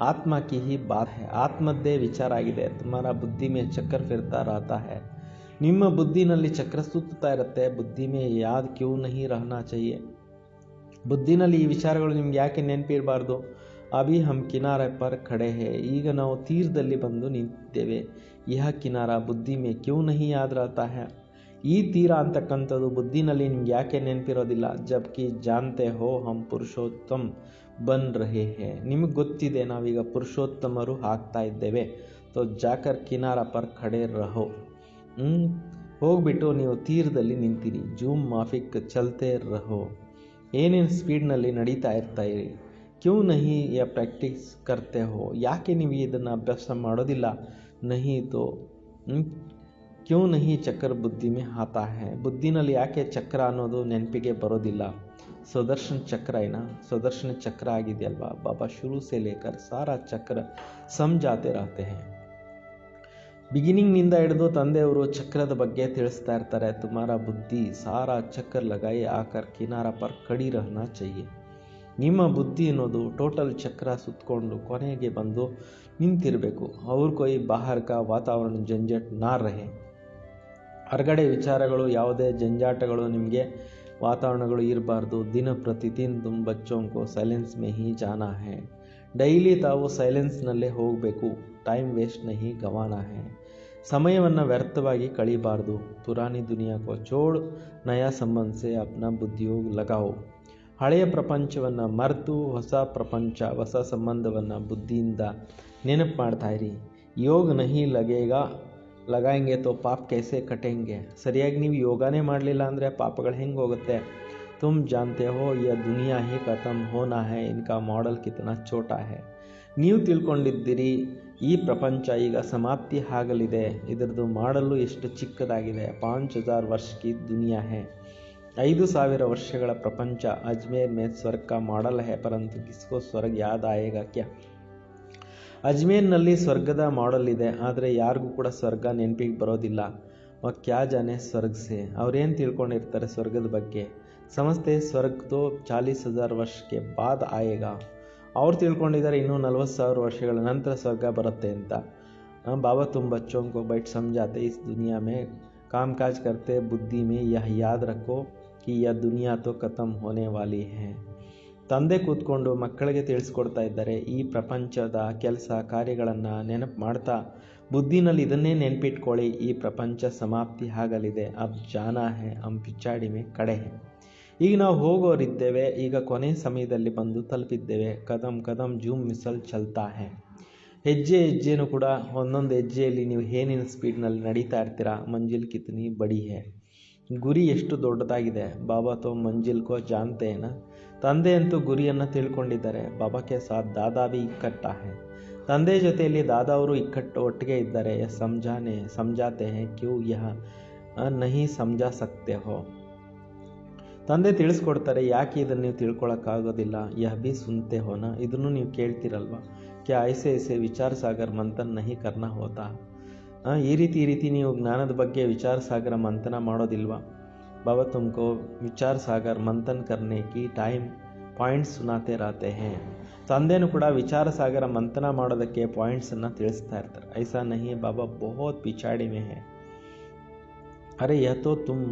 S1: ಆತ್ಮ ಕಿ ಹಿ ಬಾತ್ ಹೈ. ಆತ್ಮದ್ದೇ ವಿಚಾರ ಆಗಿದೆ. ತುಮಾರಾ ಬುದ್ಧಿ ಮೇ ಚಕ್ರ ಫಿರ್ತಾ ರಹತಾ ಹೈ. ನಿಮ್ಮ ಬುದ್ಧಿನಲ್ಲಿ ಚಕ್ರ ಸುತ್ತಾ ಇರುತ್ತೆ. ಬುದ್ಧಿ ಮೇ ಯಾದ್ ಕ್ಯೂ ನಹಿ ರಹನಾ चाहिए. ಬುದ್ಧಿನಲ್ಲಿ ಈ ವಿಚಾರಗಳು ನಿಮ್ಗೆ ಯಾಕೆ ನೆನಪಿರಬಾರ್ದು? ಅಭಿ ಹಮ್ ಕಿನಾರೆ ಪರ್ ಖಡೆ ಹೇ. ಈಗ ನಾವು ತೀರದಲ್ಲಿ ಬಂದು ನಿಂತಿದ್ದೇವೆ. ಯಹ ಕಿನಾರ ಬುದ್ಧಿ ಮೇ ಕ್ಯೂ ನಹಿ ಯಾದ್ ರಹತಾ ಹೈ. ಈ ತೀರ ಅಂತಕ್ಕಂಥದ್ದು ಬುದ್ಧಿನಲ್ಲಿ ನಿಮ್ಗೆ ಯಾಕೆ ನೆನಪಿರೋದಿಲ್ಲ? ಜಬ್ಕಿ ಜಾನ್ತೆ ಹೋ ಹಮ್ ಪುರುಷೋತ್ತಮ್ ಬನ್ ರಹೆ ಹೇ. ನಿಮಗೆ ಗೊತ್ತಿದೆ ನಾವೀಗ ಪುರುಷೋತ್ತಮರು ಆಗ್ತಾ ಇದ್ದೇವೆ. ತೋ ಜಾಕರ್ ಕಿನಾರ ಪರ್ ಖಡೆ ರಹೋ. ಹೋಗ್ಬಿಟ್ಟು ನೀವು ತೀರದಲ್ಲಿ ನಿಂತಿರಿ. ಜೂಮ್ ಮಾಫಿಕ್ ಚಲ್ತೆ ರಹೋ. ಏನೇನು ಸ್ಪೀಡ್ನಲ್ಲಿ ನಡೀತಾ ಇರ್ತಾಯಿರಿ. ಕ್ಯೂ ನಹಿ ಯಾ ಪ್ರಾಕ್ಟೀಸ್ ಕರ್ತೆ ಹೋ. ಯಾಕೆ ನೀವು ಇದನ್ನು ಅಭ್ಯಾಸ ಮಾಡೋದಿಲ್ಲ? ನಹಿ ತೋ ಕ್ಯೂ ನಹಿ ಚಕ್ರ ಬುದ್ಧಿ ಮೇ ಆತಾ ಹೈ. ಬುದ್ಧಿನಲ್ಲಿ ಯಾಕೆ ಚಕ್ರ ಅನ್ನೋದು ನೆನಪಿಗೆ ಬರೋದಿಲ್ಲ? ಸುದರ್ಶನ ಚಕ್ರ ಸುದರ್ಶನ ಚಕ್ರ ಆಗಿದೆಯಲ್ವಾ. ಬಾಬಾ ಶುರು ಸೆ ಲೇಕರ್ ಸಾರಾ ಚಕ್ರ ಸಮझाते रहते हैं. ಬಿಗಿನಿಂಗ್ನಿಂದ ಹಿಡಿದು ತಂದೆಯವರು ಚಕ್ರದ ಬಗ್ಗೆ ತಿಳಿಸ್ತಾ ಇರ್ತಾರೆ. ತುಮಾರಾ ಬುದ್ಧಿ ಸಾರಾ ಚಕ್ರ ಲಗಾಯಿ ಆಕರ್ ಕಿನಾರ ಪರ್ ಖಡಿ ರಹನಾ चाहिए. ನಿಮ್ಮ ಬುದ್ಧಿ ಅನ್ನೋದು ಟೋಟಲ್ ಚಕ್ರ ಸುತ್ತಕೊಂಡು ಕೊನೆಗೆ ಬಂದು ನಿಂತಿರಬೇಕು. ಅವ್ರ ಕೊಯ್ ಬಾಹರ್ ಕಾ ವಾತಾವರಣ ಜಂಜಟ್ ನಾ ರಹೆ. ಹೊರಗಡೆ ವಿಚಾರಗಳು ಯಾವುದೇ ಜಂಜಾಟಗಳು ನಿಮಗೆ ವಾತಾವರಣಗಳು ಇರಬಾರ್ದು. ದಿನ ಪ್ರತಿದಿನ ತುಮ್ ಬಚ್ಚೋಂಕೋ ಸೈಲೆನ್ಸ್ ಮೇ ಹಿ ಜಾನಾ ಹೈ. ಡೈಲಿ ತಾವು ಸೈಲೆನ್ಸ್ನಲ್ಲೇ ಹೋಗಬೇಕು. ಟೈಮ್ ವೇಸ್ಟ್ ನಹಿ ಗವಾನಾ ಹೈ. ಸಮಯವನ್ನು ವ್ಯರ್ಥವಾಗಿ ಕಳಿಬಾರ್ದು. ಪುರಾನಿ ದುನಿಯಾ ಕೋ ಚೋಡ್ ನಯಾ ಸಂಬಂಧ ಸೆ ಅಪ್ನಾ ಬುದ್ಧಿಯೋಗ ಲಗಾओ. ಹಳೆಯ ಪ್ರಪಂಚವನ್ನು ಮರೆತು ಹೊಸ ಪ್ರಪಂಚ ಹೊಸ ಸಂಬಂಧವನ್ನು ಬುದ್ಧಿಯಿಂದ ನೆನಪು ಮಾಡ್ತಾ ಇರಿ. ಯೋಗ ನಹಿ ಲಗಾಯಂಗೆ ತೋ ಪಾಪ ಕೈಸೆ ಕಟೆಂಗೆ. ಸರಿಯಾಗಿ ನೀವು ಯೋಗನೇ ಮಾಡಲಿಲ್ಲ ಅಂದರೆ ಪಾಪಗಳು ಹೆಂಗೆ ಹೋಗುತ್ತೆ? ತುಮ್ ಜಾನ್ತೆ ಹೋ ಯಾ ದುನಿಯಾ ಹಿ ಖತಮ್ ಹೋನಾ ಹೈ. ಇನ್ಕಾ ಮಾಡೆಲ್ ಕಿತನಾ ಛೋಟಾ ಹೈ. ನೀವು ತಿಳ್ಕೊಂಡಿದ್ದೀರಿ ಈ ಪ್ರಪಂಚ ಈಗ ಸಮಾಪ್ತಿ ಆಗಲಿದೆ. ಇದರದ್ದು ಮಾಡಲು ಎಷ್ಟು ಚಿಕ್ಕದಾಗಿದೆ. 5000 ವರ್ಷ ಕಿ ದುನಿಯಾ ಹೈ. 5000 ವರ್ಷಗಳ ಪ್ರಪಂಚ. ಅಜ್ಮೇರ್ ಮೇ ಸ್ವರ್ಗ ಕಾ ಮಾಡೆಲ್ ಹೈ ಪರಂತು ಕಿಸ್ಕೋ ಸ್ವರ್ಗ ಯಾದ್ ಆಯೇಗಾ ಕ್ಯಾ. ಅಜ್ಮೇರ್ನಲ್ಲಿ ಸ್ವರ್ಗದ ಮಾಡೆಲ್ ಇದೆ, ಆದರೆ ಯಾರಿಗೂ ಕೂಡ ಸ್ವರ್ಗ ನೆನಪಿಗೆ ಬರೋದಿಲ್ಲ. ಕ್ಯಾ ಜಾನೆ ಸ್ವರ್ಗ ಸೆ. ಅವ್ರೇನು ತಿಳ್ಕೊಂಡಿರ್ತಾರೆ ಸ್ವರ್ಗದ ಬಗ್ಗೆ? ಸಮಸ್ತೆ ಸ್ವರ್ಗ ತೋ 40,000 ವರ್ಷಕ್ಕೆ ಬಾದ್ ಆಯೇಗಾ. ಅವ್ರು ತಿಳ್ಕೊಂಡಿದ್ದಾರೆ ಇನ್ನೂ 40,000 ವರ್ಷಗಳ ನಂತರ ಸ್ವರ್ಗ ಬರುತ್ತೆ ಅಂತ. बाबा तुम बच्चों को बैठ समझाते इस दुनिया में काम काज करते बुद्धि में यह याद रखो कि यह दुनिया तो खत्म होने वाली है. ತಂದೆ ಕೂತ್ಕೊಂಡು ಮಕ್ಕಳಿಗೆ ತಿಳಿಸ್ಕೊಡ್ತಾ ಇದ್ದಾರೆ. ಈ ಪ್ರಪಂಚದ ಕೆಲಸ ಕಾರ್ಯಗಳನ್ನು ನೆನಪು ಮಾಡ್ತಾ ಬುದ್ಧಿನಲ್ಲಿ ಇದನ್ನೇ ನೆನಪಿಟ್ಕೊಳ್ಳಿ. ಈ ಪ್ರಪಂಚ ಸಮಾಪ್ತಿ ಆಗಲಿದೆ. ಅಬ್ ಜಾನಾ ಹೈ ಹಮ್ ಪಿಚಾಡಿ ಮೇ ಕಡೆ ಹೈ. ಈಗ ನಾವು ಹೋಗೋರಿದ್ದೇವೆ. ಈಗ ಕೊನೆ ಸಮಯದಲ್ಲಿ ಬಂದು ತಲುಪಿದ್ದೇವೆ. Kadam Kadam zoom missile ಚಲ್ತಾ high. ಹೆಜ್ಜೆನೂ ಕೂಡ ಒಂದೊಂದು ಹೆಜ್ಜೆಯಲ್ಲಿ ನೀವು ಏನೇನು ಸ್ಪೀಡ್ನಲ್ಲಿ ನಡೀತಾ ಇರ್ತೀರಾ. ಮಂಜಿಲ್ ಕಿತನಿ ಬಡಿ ಹೈ. ಗುರಿ ಎಷ್ಟು ದೊಡ್ಡದಾಗಿದೆ. ಬಾಬಾ ತೋ ಮಂಜಿಲ್ ಕೋ ಜಾನ್ತೆ ಹೈ. ತಂದೆ ಅಂತೂ ಗುರಿಯನ್ನು ತಿಳ್ಕೊಂಡಿದ್ದಾರೆ. ಬಾಬಾ ಕೆ ಸಾಥ್ ದಾದಾ ಭಿ ಇಕ್ಕಟ್ಟಾ ಹೈ. ತಂದೆ ಜೊತೆಯಲ್ಲಿ ದಾದಾ ಅವರು ಒಟ್ಟಿಗೆ ಇದ್ದಾರೆ. ಸಮझाते हैं ಕ್ಯೂ ಯಹ ನಹಿ ಸಮझा सकते हो. ತಂದೆ ತಿಳಿಸ್ಕೊಡ್ತಾರೆ ಯಾಕೆ ಇದನ್ನು ನೀವು ತಿಳ್ಕೊಳ್ಳೋಕ್ಕಾಗೋದಿಲ್ಲ. ಯಹ ಭಿ ಸುನ್ತೆ ಹೋನ. ಇದನ್ನು ನೀವು ಕೇಳ್ತಿರಲ್ವ. ಕ್ಯಾ ಐಸೆ ವಿಚಾರ ಸಾಗರ್ ಮಂಥನ್ ನಹಿ ಕರ್ನಾ ಹೋತಾ. ಈ ರೀತಿ ನೀವು ಜ್ಞಾನದ ಬಗ್ಗೆ ವಿಚಾರ ಸಾಗರ ಮಂಥನ ಮಾಡೋದಿಲ್ವಾ? बाबा तुमको विचार सागर मंथन करने की टाइम ಪಾಯಿಂಟ್ಸ್ ಸುನಾತೆ रहते हैं. ತಂದೆನೂ ಕೂಡ ವಿಚಾರ ಸಾಗರ ಮಂಥನ ಮಾಡೋದಕ್ಕೆ ಪಾಯಿಂಟ್ಸನ್ನು ತಿಳಿಸ್ತಾ ಇರ್ತಾರೆ. ಐಸಾ ನಹಿ ಬಾಬಾ ಬಹುತ್ ಪಿಚಾಡಿ ಮೇ ಹೈ. ಅರೆ ಯಹ ತೋ ತುಮ್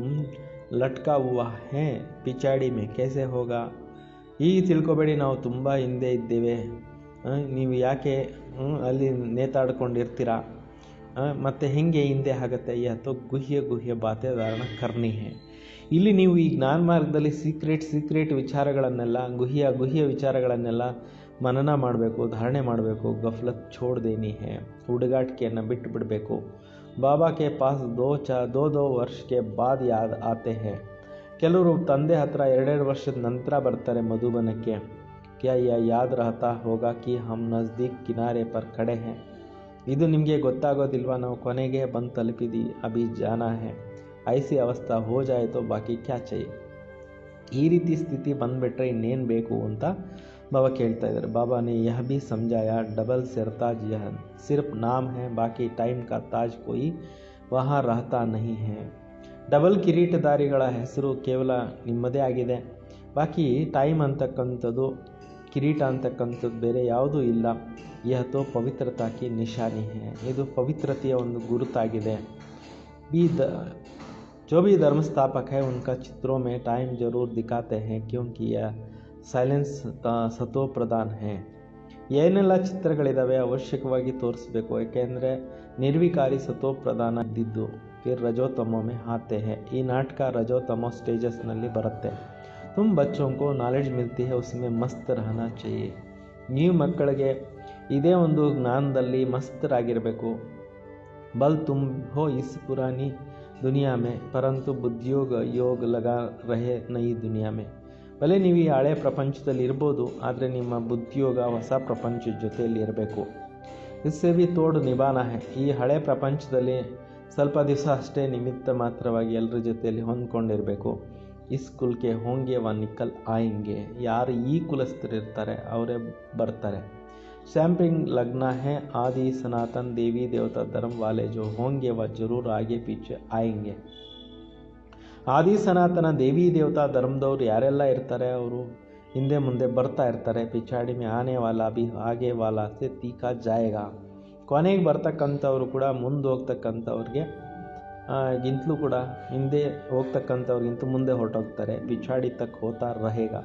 S1: ಲಟ್ಕಾ ಹುವಾ ಹೈ ಪಿಚಾಡಿ ಮೇ कैसे ಹೋಗಾ. ಈಗ ತಿಳ್ಕೊಬೇಡಿ ನಾವು ತುಂಬ ಹಿಂದೆ ಇದ್ದೇವೆ. ನೀವು ಯಾಕೆ ಅಲ್ಲಿ ನೇತಾಡ್ಕೊಂಡಿರ್ತೀರಾ. ಮತ್ತು ಹೆಂಗೆ ಹಿಂದೆ ಆಗುತ್ತೆ. ಯಹ ತೋ ಗುಹ್ಯ ಬಾತೆ ಧಾರಣ ಕರ್ನಿ ಹೈ. ಇಲ್ಲಿ ನೀವು ಈ ಜ್ಞಾನ ಮಾರ್ಗದಲ್ಲಿ ಸೀಕ್ರೆಟ್ ವಿಚಾರಗಳನ್ನೆಲ್ಲ ಗುಹ್ಯ ವಿಚಾರಗಳನ್ನೆಲ್ಲ ಮನನ ಮಾಡಬೇಕು, ಧಾರಣೆ ಮಾಡಬೇಕು. ಗಫಲತ್ ಛೋಡ್ ದೇನಿ ಹೇ, ಹುಡುಗಾಟಿಕೆಯನ್ನು ಬಿಟ್ಟು ಬಿಡಬೇಕು. ಬಾಬಾ ಕೆ ಪಾಸ್ ದೋ ವರ್ಷ ಕೆ ಬಾದ್ ಯಾದ್ ಆತೆ ಹೇ. ಕೆಲವರು ತಂದೆ ಹತ್ರ 2 ವರ್ಷದ ನಂತರ ಬರ್ತಾರೆ ಮಧುಬನಕ್ಕೆ. ಕ್ಯಾ ಯಾದ್ ರಹತಾ ಹೋಗಾ ಕಿ ಹಮ್ ನಜ್ದೀಕ್ ಕಿನಾರೆ ಪರ್ ಖಡೆ ಹೇ. ಇದು ನಿಮಗೆ ಗೊತ್ತಾಗೋದಿಲ್ವಾ, ನಾವು ಕೊನೆಗೆ ಬಂದು ತಲುಪಿದಿ, ಅಭಿ ಜಾನಾ ಹೇ. ಐಸಿ ಅವಸ್ಥಾ ಹೋ ಜಾಯೆ ತೋ ಬಾಕಿ ಕ್ಯಾ ಚಾಹಿಯೆ. ಈ ರೀತಿ ಸ್ಥಿತಿ ಬಂದುಬಿಟ್ರೆ ಇನ್ನೇನು ಬೇಕು ಅಂತ ಬಾಬಾ ಕೇಳ್ತಾ ಇದ್ದಾರೆ. ಬಾಬಾ ನೆ ಯಹ ಭಿ ಸಮझाया डबल सिरताज यह सिर्फ नाम है, बाकी टाइम का ताज कोई वहाँ रहता नहीं है. ಡಬಲ್ ಕಿರೀಟಧಾರಿಗಳ ಹೆಸರು ಕೇವಲ ನಿಮ್ಮದೇ ಆಗಿದೆ, ಬಾಕಿ ಟೈಮ್ ಅಂತಕ್ಕಂಥದ್ದು, ಕಿರೀಟ ಅಂತಕ್ಕಂಥದ್ದು ಬೇರೆ ಯಾವುದೂ ಇಲ್ಲ. ಯಹ ತೋ ಪವಿತ್ರತಾ ಕಿ ನಿಶಾನಿ ಹೇ, ಇದು ಪವಿತ್ರತೆಯ ಒಂದು ಗುರುತಾಗಿದೆ. जो भी धर्म स्थापक है उनका चित्रों में टाइम जरूर दिखाते हैं, क्योंकि यह ಸೈಲೆನ್ಸ್ ಸತೋ ಪ್ರಧಾನ್ ಹೇ. ಏನೆಲ್ಲ ಚಿತ್ರಗಳಿದ್ದಾವೆ ಅವಶ್ಯಕವಾಗಿ ತೋರಿಸ್ಬೇಕು, ಏಕೆಂದರೆ ನಿರ್ವಿಕಾರಿ ಸತೋ ಪ್ರಧಾನ ಇದ್ದಿದ್ದು. ಫಿರ್ ರಜೋತಮೋ ಮೇ ಆತೆ ಹೇ. ಈ ನಾಟಕ ರಜೋತಮೋ ಸ್ಟೇಜಸ್ನಲ್ಲಿ ಬರುತ್ತೆ. ತುಮ್ ಬಚ್ಚೋಂಕೋ ನಾಲೆಡ್ಜ್ ಮಿಲ್ತಿ ಹೇ, ಉಸ್ಮೇ ಮಸ್ತ್ ರಹನಾ ಚಾಹಿಯೆ. ನೀವು ಮಕ್ಕಳಿಗೆ ಇದೇ ಒಂದು ಜ್ಞಾನದಲ್ಲಿ ಮಸ್ತರಾಗಿರಬೇಕು. ಬಲ್ ತುಮ್ ಹೋ ಇಸ್ ಪುರಾನಿ ದುನಿಯಾ ಮೇ, ಪರಂತು ಬುದ್ಧಿಯೋಗ ಯೋಗ ಲಗಾ ರಹೆ ನಯಿ ದುನಿಯಾ ಮೇ. ಭಲೆ ನೀವು ಈ ಹಳೆ ಪ್ರಪಂಚದಲ್ಲಿ ಇರ್ಬೋದು, ಆದರೆ ನಿಮ್ಮ ಬುದ್ಧಿಯೋಗ ಹೊಸ ಪ್ರಪಂಚದ ಜೊತೆಯಲ್ಲಿ ಇರಬೇಕು. ಇಸ್ಸೆ ಭಿ ತೋಡು ನಿಭಾನ ಹೇ. ಈ ಹಳೆ ಪ್ರಪಂಚದಲ್ಲಿ ಸ್ವಲ್ಪ ದಿವಸ ಅಷ್ಟೇ ನಿಮಿತ್ತ ಮಾತ್ರವಾಗಿ ಎಲ್ಲರ ಜೊತೆಯಲ್ಲಿ ಹೊಂದ್ಕೊಂಡಿರಬೇಕು. ಇಸ್ ಕುಲ್ಕೆ ಹೋಂಗೆ ವ ನಿಕಲ್ ಆಯಿಂಗೆ. ಯಾರು ಈ ಕುಲಸ್ಥರಿರ್ತಾರೆ ಅವರೇ ಬರ್ತಾರೆ. ಸ್ಯಾಂಪಿಂಗ್ ಲಗ್ನ ಹೇ ಆದಿ ಸನಾತನ್ ದೇವಿ ದೇವತಾ ಧರ್ಮ ವಾಲೆ ಜೋ ಹೋಂಗೆ ವ ಜರೂರ್ ಆಗೆ ಪೀಛೆ ಆಯಿಂಗೆ. ಆದಿ ಸನಾತನ ದೇವಿ ದೇವತಾ ಧರ್ಮದವ್ರು ಯಾರೆಲ್ಲ ಇರ್ತಾರೆ ಅವರು ಹಿಂದೆ ಮುಂದೆ ಬರ್ತಾ ಇರ್ತಾರೆ. ಪಿಚಾಡಿ ಮೇ ಆನೆ ವಾಲಾ ಭಿ ಆಗೆ ವಾಲಾ ಸೆ ತೀಕಾ ಜಾಯೇಗಾ. ಕೊನೆಗೆ ಬರ್ತಕ್ಕಂಥವ್ರು ಕೂಡ ಮುಂದೆ ಹೋಗ್ತಕ್ಕಂಥವ್ರಿಗೆ ಗಿಂತಲೂ ಕೂಡ ಹಿಂದೆ ಹೋಗ್ತಕ್ಕಂಥವ್ರಿಗಿಂತ ಮುಂದೆ ಹೊರಟೋಗ್ತಾರೆ. ಪಿಚಾಡಿ ತಕ್ ಹೋತಾ ರಹೇಗಾ.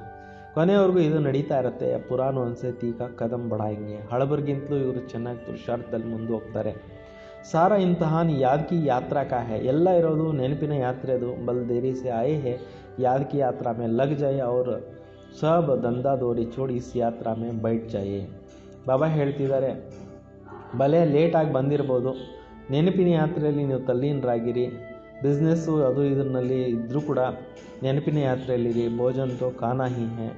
S1: ಕೊನೆಯವ್ರಿಗೂ ಇದು ನಡೀತಾ ಇರುತ್ತೆ. ಪುರಾಣ ಅನ್ಸೆ ತೀಕಾ ಕದಂ ಬಡಾಯಿಂಗೆ. ಹಳಬರಿಗಿಂತಲೂ ಇವರು ಚೆನ್ನಾಗಿ ಪುರುಷಾರ್ಥದಲ್ಲಿ ಮುಂದೆ ಹೋಗ್ತಾರೆ. ಸಾರ ಇಂತಹಾನ್ ಯಾದ್ ಕಿ ಯಾತ್ರಾ ಕಾ ಹೈ. ಎಲ್ಲ ಇರೋದು ನೆನಪಿನ ಯಾತ್ರೆ ಅದು. ಬಲ್ ದೇರಿ ಸೆ ಆಯೇ ಹೇ, ಯಾದ್ ಕಿ ಯಾತ್ರಾ ಮೇ ಲಗ್ ಜಾಯೆ ಔರ್ ಸಬ್ ದಂಧಾ ದೋರಿ ಚೋಡಿ ಇಸ್ ಯಾತ್ರಾ ಮೇ ಬೈಠ್ ಜಾಯೆ. ಬಾಬಾ ಹೇಳ್ತಿದ್ದಾರೆ, ಭಲೆ ಲೇಟಾಗಿ ಬಂದಿರ್ಬೋದು, ನೆನಪಿನ ಯಾತ್ರೆಯಲ್ಲಿ ನೀವು ತಲ್ಲೀನರಾಗಿರಿ. ಬಿಸ್ನೆಸ್ಸು ಅದು ಇದರಲ್ಲಿ ಇದ್ದರೂ ಕೂಡ ನೆನಪಿನ ಯಾತ್ರೆಯಲ್ಲಿರಿ. ಭೋಜನ್ ತೋ ಖಾನಾ ಹಿ ಹೈ,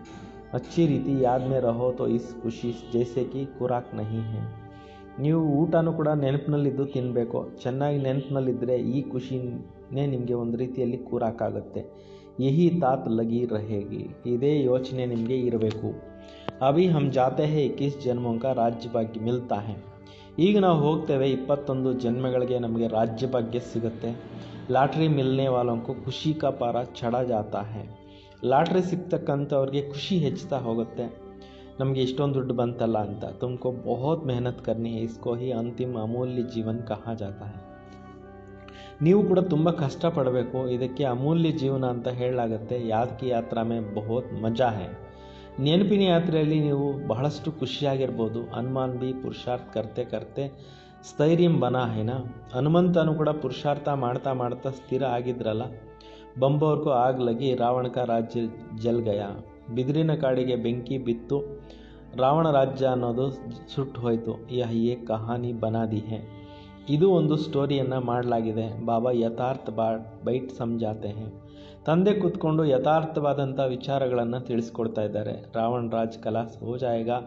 S1: ಅಚ್ಚಿ ರೀತಿ ಯಾದ್ ಮೇ ರಹೋ ತೋ ಇಸ್ ಖುಷಿ ಜೈಸೆ ಕಿ ಖುರಾಕ್ ನಹಿ ಹೈ. ನೀವು ಊಟನೂ ಕೂಡ ನೆನಪಿನಲ್ಲಿದ್ದು ತಿನ್ನಬೇಕು. ಚೆನ್ನಾಗಿ ನೆನಪಿನಲ್ಲಿದ್ದರೆ ಈ ಖುಷಿನೇ ನಿಮಗೆ ಒಂದು ರೀತಿಯಲ್ಲಿ ಕೂರಾಕಾಗುತ್ತೆ. ಯಹಿ ತಾತ್ ಲಗಿ ರಹೇಗಿ. ಇದೇ ಯೋಚನೆ ನಿಮಗೆ ಇರಬೇಕು. ಅಭಿ ಹಮ್ ಜಾತೆ ಹೇ 21 ಜನ್ಮೋಂ ಕಾ ರಾಜ್ಯ ಭಾಗ್ಯ ಮಿಲ್ತಾ ಹೇ. ಈಗ ನಾವು ಹೋಗ್ತೇವೆ, 21 ಜನ್ಮಗಳಿಗೆ ನಮಗೆ ರಾಜ್ಯ ಭಾಗ್ಯ ಸಿಗುತ್ತೆ. ಲಾಟ್ರಿ ಮಿಲ್ನೆ ವಾಲೋಂಕು ಖುಷಿ ಕಾ ಪಾರ ಚಢಾ ಜಾತಾ ಹೇ. ಲಾಟ್ರಿ ಸಿಗ್ತಕ್ಕಂಥವ್ರಿಗೆ ಖುಷಿ ಹೆಚ್ಚುತ್ತಾ ಹೋಗುತ್ತೆ. ನಮಗೆ ಇಷ್ಟೊಂದು ದುಡ್ಡು ಬಂತಲ್ಲ ಅಂತ. ತುಮಕೋ ಬಹುತ್ ಮೆಹನತ್ ಕರ್ನಿ ಹೈ, ಇಸ್ಕೋ ಹಿ ಅಂತಿಮ ಅಮೂಲ್ಯ ಜೀವನ ಕಹಾ ಜಾತಾ ಹೈ. ನೀವು ಕೂಡ ತುಂಬ ಕಷ್ಟಪಡಬೇಕು, ಇದಕ್ಕೆ ಅಮೂಲ್ಯ ಜೀವನ ಅಂತ ಹೇಳಲಾಗುತ್ತೆ. ಯಾದ್ ಕಿ ಯಾತ್ರಾ ಮೇ ಬಹುತ್ ಮಜಾ ಹೈ. ನೆನಪಿನ ಯಾತ್ರೆಯಲ್ಲಿ ನೀವು ಬಹಳಷ್ಟು ಖುಷಿಯಾಗಿರ್ಬೋದು. ಹನುಮಾನ್ ಭಿ ಪುರುಷಾರ್ಥ ಕರ್ತೆ ಕರ್ತೆ ಸ್ಥೈರ್ಯಂ ಬನಾ ಹೈನಾ. ಹನುಮಂತನು ಕೂಡ ಪುರುಷಾರ್ಥ ಮಾಡ್ತಾ ಮಾಡ್ತಾ ಸ್ಥಿರ ಆಗಿದ್ರಲ್ಲ. ಬಂಬೋರ್ಕೋ ಆಗ್ ಲಗಿ ರಾವಣ ಕಾ ರಾಜ್ಯ ಜಲ್ ಗಯಾ. ಬಿದಿರಿನ ಕಾಡಿಗೆ ಬೆಂಕಿ ಬಿತ್ತು, ರಾವಣ ರಾಜ್ಯ ಅನ್ನೋದು ಸುಟ್ಟು ಹೋಯಿತು. ಯಹ ಏ ಕಹಾನಿ ಬನಾದಿ ಹೇ. ಇದು ಒಂದು ಸ್ಟೋರಿಯನ್ನು ಮಾಡಲಾಗಿದೆ. ಬಾಬಾ ಯಥಾರ್ಥ ಬೈಟ್ ಸಮझाते ಹೇ. ತಂದೆ ಕೂತ್ಕೊಂಡು ಯಥಾರ್ಥವಾದಂಥ ವಿಚಾರಗಳನ್ನು ತಿಳಿಸ್ಕೊಡ್ತಾ ಇದ್ದಾರೆ. ರಾವಣ ರಾಜ್ ಕಲಾಸ್ ಹೋ ಜಾಯೇಗಾ,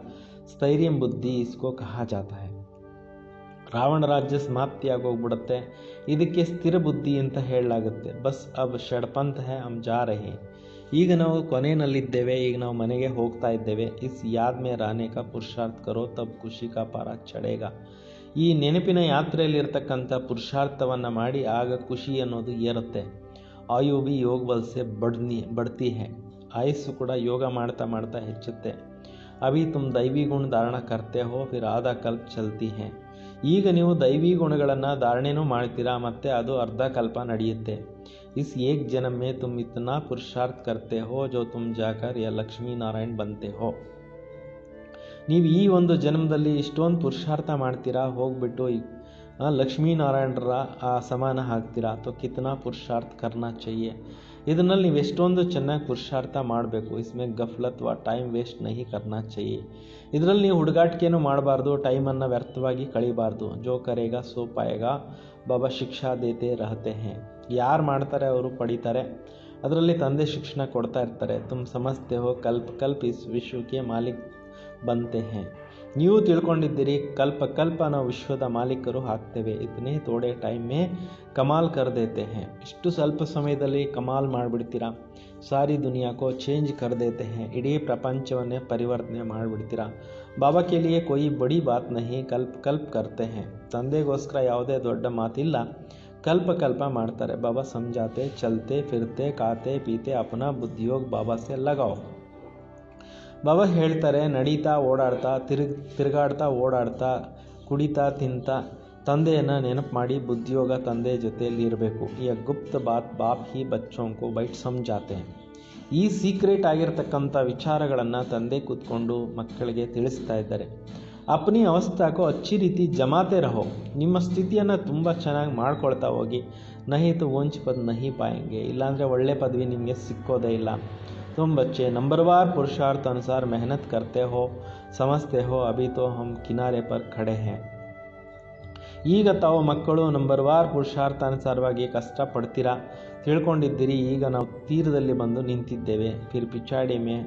S1: ಸ್ಥೈರ್ಯಂ ಬುದ್ಧಿ ಇಸ್ಕೋ ಕಹಾ ಜಾತಾ ಹೈ. ರಾವಣ ರಾಜ್ಯ ಸಮಾಪ್ತಿಯಾಗೋಗ್ಬಿಡುತ್ತೆ, ಇದಕ್ಕೆ ಸ್ಥಿರ ಬುದ್ಧಿ ಅಂತ ಹೇಳಲಾಗುತ್ತೆ. ಬಸ್ ಅಬ್ ಷಡ್ಪಂಥ ಹೈ, ಹಮ್ ಜಾ ರಹೇ. ಈಗ ನಾವು ಕೊನೆಯಲ್ಲಿದ್ದೇವೆ, ಈಗ ನಾವು ಮನೆಗೆ ಹೋಗ್ತಾ ಇದ್ದೇವೆ. ಇಸ್ ಯಾದ್ ಮೇ ರಾನೆ ಕಾ ಪುರುಷಾರ್ಥ ಕರೋ ತಬ್ ಖುಷಿ ಕಾ ಪಾರ ಚಢೇಗಾ. ಈ ನೆನಪಿನ ಯಾತ್ರೆಯಲ್ಲಿರ್ತಕ್ಕಂಥ ಪುರುಷಾರ್ಥವನ್ನು ಮಾಡಿ ಆಗ ಖುಷಿ ಅನ್ನೋದು ಏರುತ್ತೆ. ಆಯು ಭಿ ಯೋಗ ಬಲ್ಸೆ ಬಡ್ತಿ ಹೈ. ಆಯಸ್ಸು ಕೂಡ ಯೋಗ ಮಾಡ್ತಾ ಮಾಡ್ತಾ ಹೆಚ್ಚುತ್ತೆ. ಅಭಿ ತುಮ್ ದೈವಿ ಗುಣ ಧಾರಣ ಕರ್ತೆ ಹೋ, ಫಿರ್ ಆಧಾ ಕಲ್ಪ ಚಲ್ತಿ ಹೈ. ಈಗ ನೀವು ದೈವಿ ಗುಣಗಳನ್ನು ಧಾರಣೆನೂ ಮಾಡ್ತೀರಾ, ಮತ್ತು ಅದು ಅರ್ಧ ಕಲ್ಪ ನಡೆಯುತ್ತೆ. इस एक जन्म में तुम इतना पुरुषार्थ करते हो जो तुम जाकर या लक्ष्मी नारायण बनते हो. ನೀವು ಈ ಒಂದು ಜನ್ಮದಲ್ಲಿ ಇಷ್ಟೊಂದು ಪುರುಷಾರ್ಥ ಮಾಡ್ತೀರಾ, ಹೋಗ್ಬಿಟ್ಟು ಲಕ್ಷ್ಮೀನಾರಾಯಣರ ಆ ಸಮಾನ ಆಗ್ತೀರಾ. ತೋ ಕಿತನಾ ಪುರುಷಾರ್ಥ ಕರ್ನಾ चाहिए. ಇದರಲ್ಲಿ ನೀವು ಎಷ್ಟೊಂದು ಚೆನ್ನಾಗಿ ಪುರುಷಾರ್ಥ ಮಾಡಬೇಕು. ಇಸ್ಮೆ ಗಫ್ಲತ್ ವ ಟೈಮ್ ವೇಸ್ಟ್ ನಹಿ ಕರ್ನಾ चाहिए. ಇದರಲ್ಲಿ ನೀವು ಹುಡುಗಾಟಿಕೆನೂ ಮಾಡಬಾರ್ದು, ಟೈಮನ್ನು ವ್ಯರ್ಥವಾಗಿ ಕಳಿಬಾರ್ದು. ಜೋ ಕರೇಗಾ ಸೋ ಪಾಯೇಗಾ ಬಾಬಾ ಶಿಕ್ಷಾ ದೇತೆ ರಹತೆ ಹೇ. ಯಾರು ಮಾಡ್ತಾರೆ ಅವರು ಪಡಿತಾರೆ. ಅದರಲ್ಲಿ ತಂದೆ ಶಿಕ್ಷಣ ಕೊಡ್ತಾ ಇರ್ತಾರೆ. ತುಮ್ ಸಮಜ್ತೆ ಹೋ ಕಲ್ಪ ಕಲ್ಪ ಇಸ್ ವಿಶ್ವಕ್ಕೆ ಮಾಲೀಕ್ ಬಂತೆ ಹೇ. ನೀವು ತಿಳ್ಕೊಂಡಿದ್ದೀರಿ ಕಲ್ಪ ಕಲ್ಪ ನಾವು ವಿಶ್ವದ ಮಾಲೀಕರು ಆಗ್ತೇವೆ. ಇತನೇ ಥೋಡೆ ಟೈಮ್ ಮೇ ಕಮಾಲ್ ಕರ್ ದೇತೆ ಹೇ. ಇಷ್ಟು ಸ್ವಲ್ಪ ಸಮಯದಲ್ಲಿ ಕಮಾಲ್ ಮಾಡಿಬಿಡ್ತೀರಾ. ಸಾರಿ ದುನಿಯಾಕೋ ಚೇಂಜ್ ಕರ್ ದೇತೆ ಹೇ. ಇಡೀ ಪ್ರಪಂಚವನ್ನೇ ಪರಿವರ್ತನೆ ಮಾಡಿಬಿಡ್ತೀರಾ. ಬಾಬಾ ಕೆ ಲಿಯೇ ಕೋಯಿ ಬಡಿ ಬಾತ್ ನಹಿ, ಕಲ್ಪ ಕಲ್ಪ ಕರ್ತೆ ಹೇ. ತಂದೆಗೋಸ್ಕರ ಯಾವುದೇ ದೊಡ್ಡ ಮಾತಿಲ್ಲ, ಕಲ್ಪ ಕಲ್ಪ ಮಾಡ್ತಾರೆ. ಬಾಬಾ ಸಮझाते ಚಲತೆ ಫಿರ್ತೆ ಖಾತೆ ಪೀತೆ ಅಪನಾ ಬುದ್ಧಿಯೋಗ ಬಾಬಾ ಸೆ ಲಗಾओ. ಬಾಬಾ ಹೇಳ್ತಾರೆ, ನಡೀತಾ ಓಡಾಡ್ತಾ ತಿರುಗಾಡ್ತಾ ಓಡಾಡ್ತಾ ಕುಡಿತಾ ತಿಂತಾ ತಂದೆಯನ್ನು ನೆನಪು ಮಾಡಿ ಬುದ್ಧಿಯೋಗ ತಂದೆ ಜೊತೆಯಲ್ಲಿ ಇರಬೇಕು. ಈ ಗುಪ್ತ ಬಾತ್ ಬಾಪ್ ಹಿ ಬಚ್ಚೋಂಕು ಬೈಟ್ ಸಮझाते. ಈ ಸೀಕ್ರೆಟ್ ಆಗಿರ್ತಕ್ಕಂಥ ವಿಚಾರಗಳನ್ನು ತಂದೆ ಕೂತ್ಕೊಂಡು ಮಕ್ಕಳಿಗೆ ತಿಳಿಸ್ತಾ ಇದ್ದಾರೆ. ಅಪ್ನಿ ಅವಸ್ಥಾಕೋ ಅಚ್ಚಿ ರೀತಿ ಜಮಾತೆ ರಹೋ. ನಿಮ್ಮ ಸ್ಥಿತಿಯನ್ನು ತುಂಬ ಚೆನ್ನಾಗಿ ಮಾಡ್ಕೊಳ್ತಾ ಹೋಗಿ. ನಹಿ ತು ಊಂಚ್ ಪದ್ ನಹಿ ಪಾಯಂಗೆ. ಇಲ್ಲಾಂದರೆ ಒಳ್ಳೆ ಪದವಿ ನಿಮಗೆ ಸಿಕ್ಕೋದೇ ಇಲ್ಲ. तुम बच्चे नंबरवार पुरुषार्थ अनुसार मेहनत करते हो, समझते हो अभी तो हम किनारे पर खड़े हैं. ಈಗ ತಾವು ಮಕ್ಕಳು ನಂಬರ್ವಾರ್ ಪುರುಷಾರ್ಥಾನುಸಾರವಾಗಿ ಕಷ್ಟಪಡ್ತೀರಾ, ತಿಳ್ಕೊಂಡಿದ್ದೀರಿ. ಈಗ ನಾವು ತೀರದಲ್ಲಿ ಬಂದು ನಿಂತಿದ್ದೇವೆ. ಫಿರ್ ಪಿಚಾಡಿ ಮೇ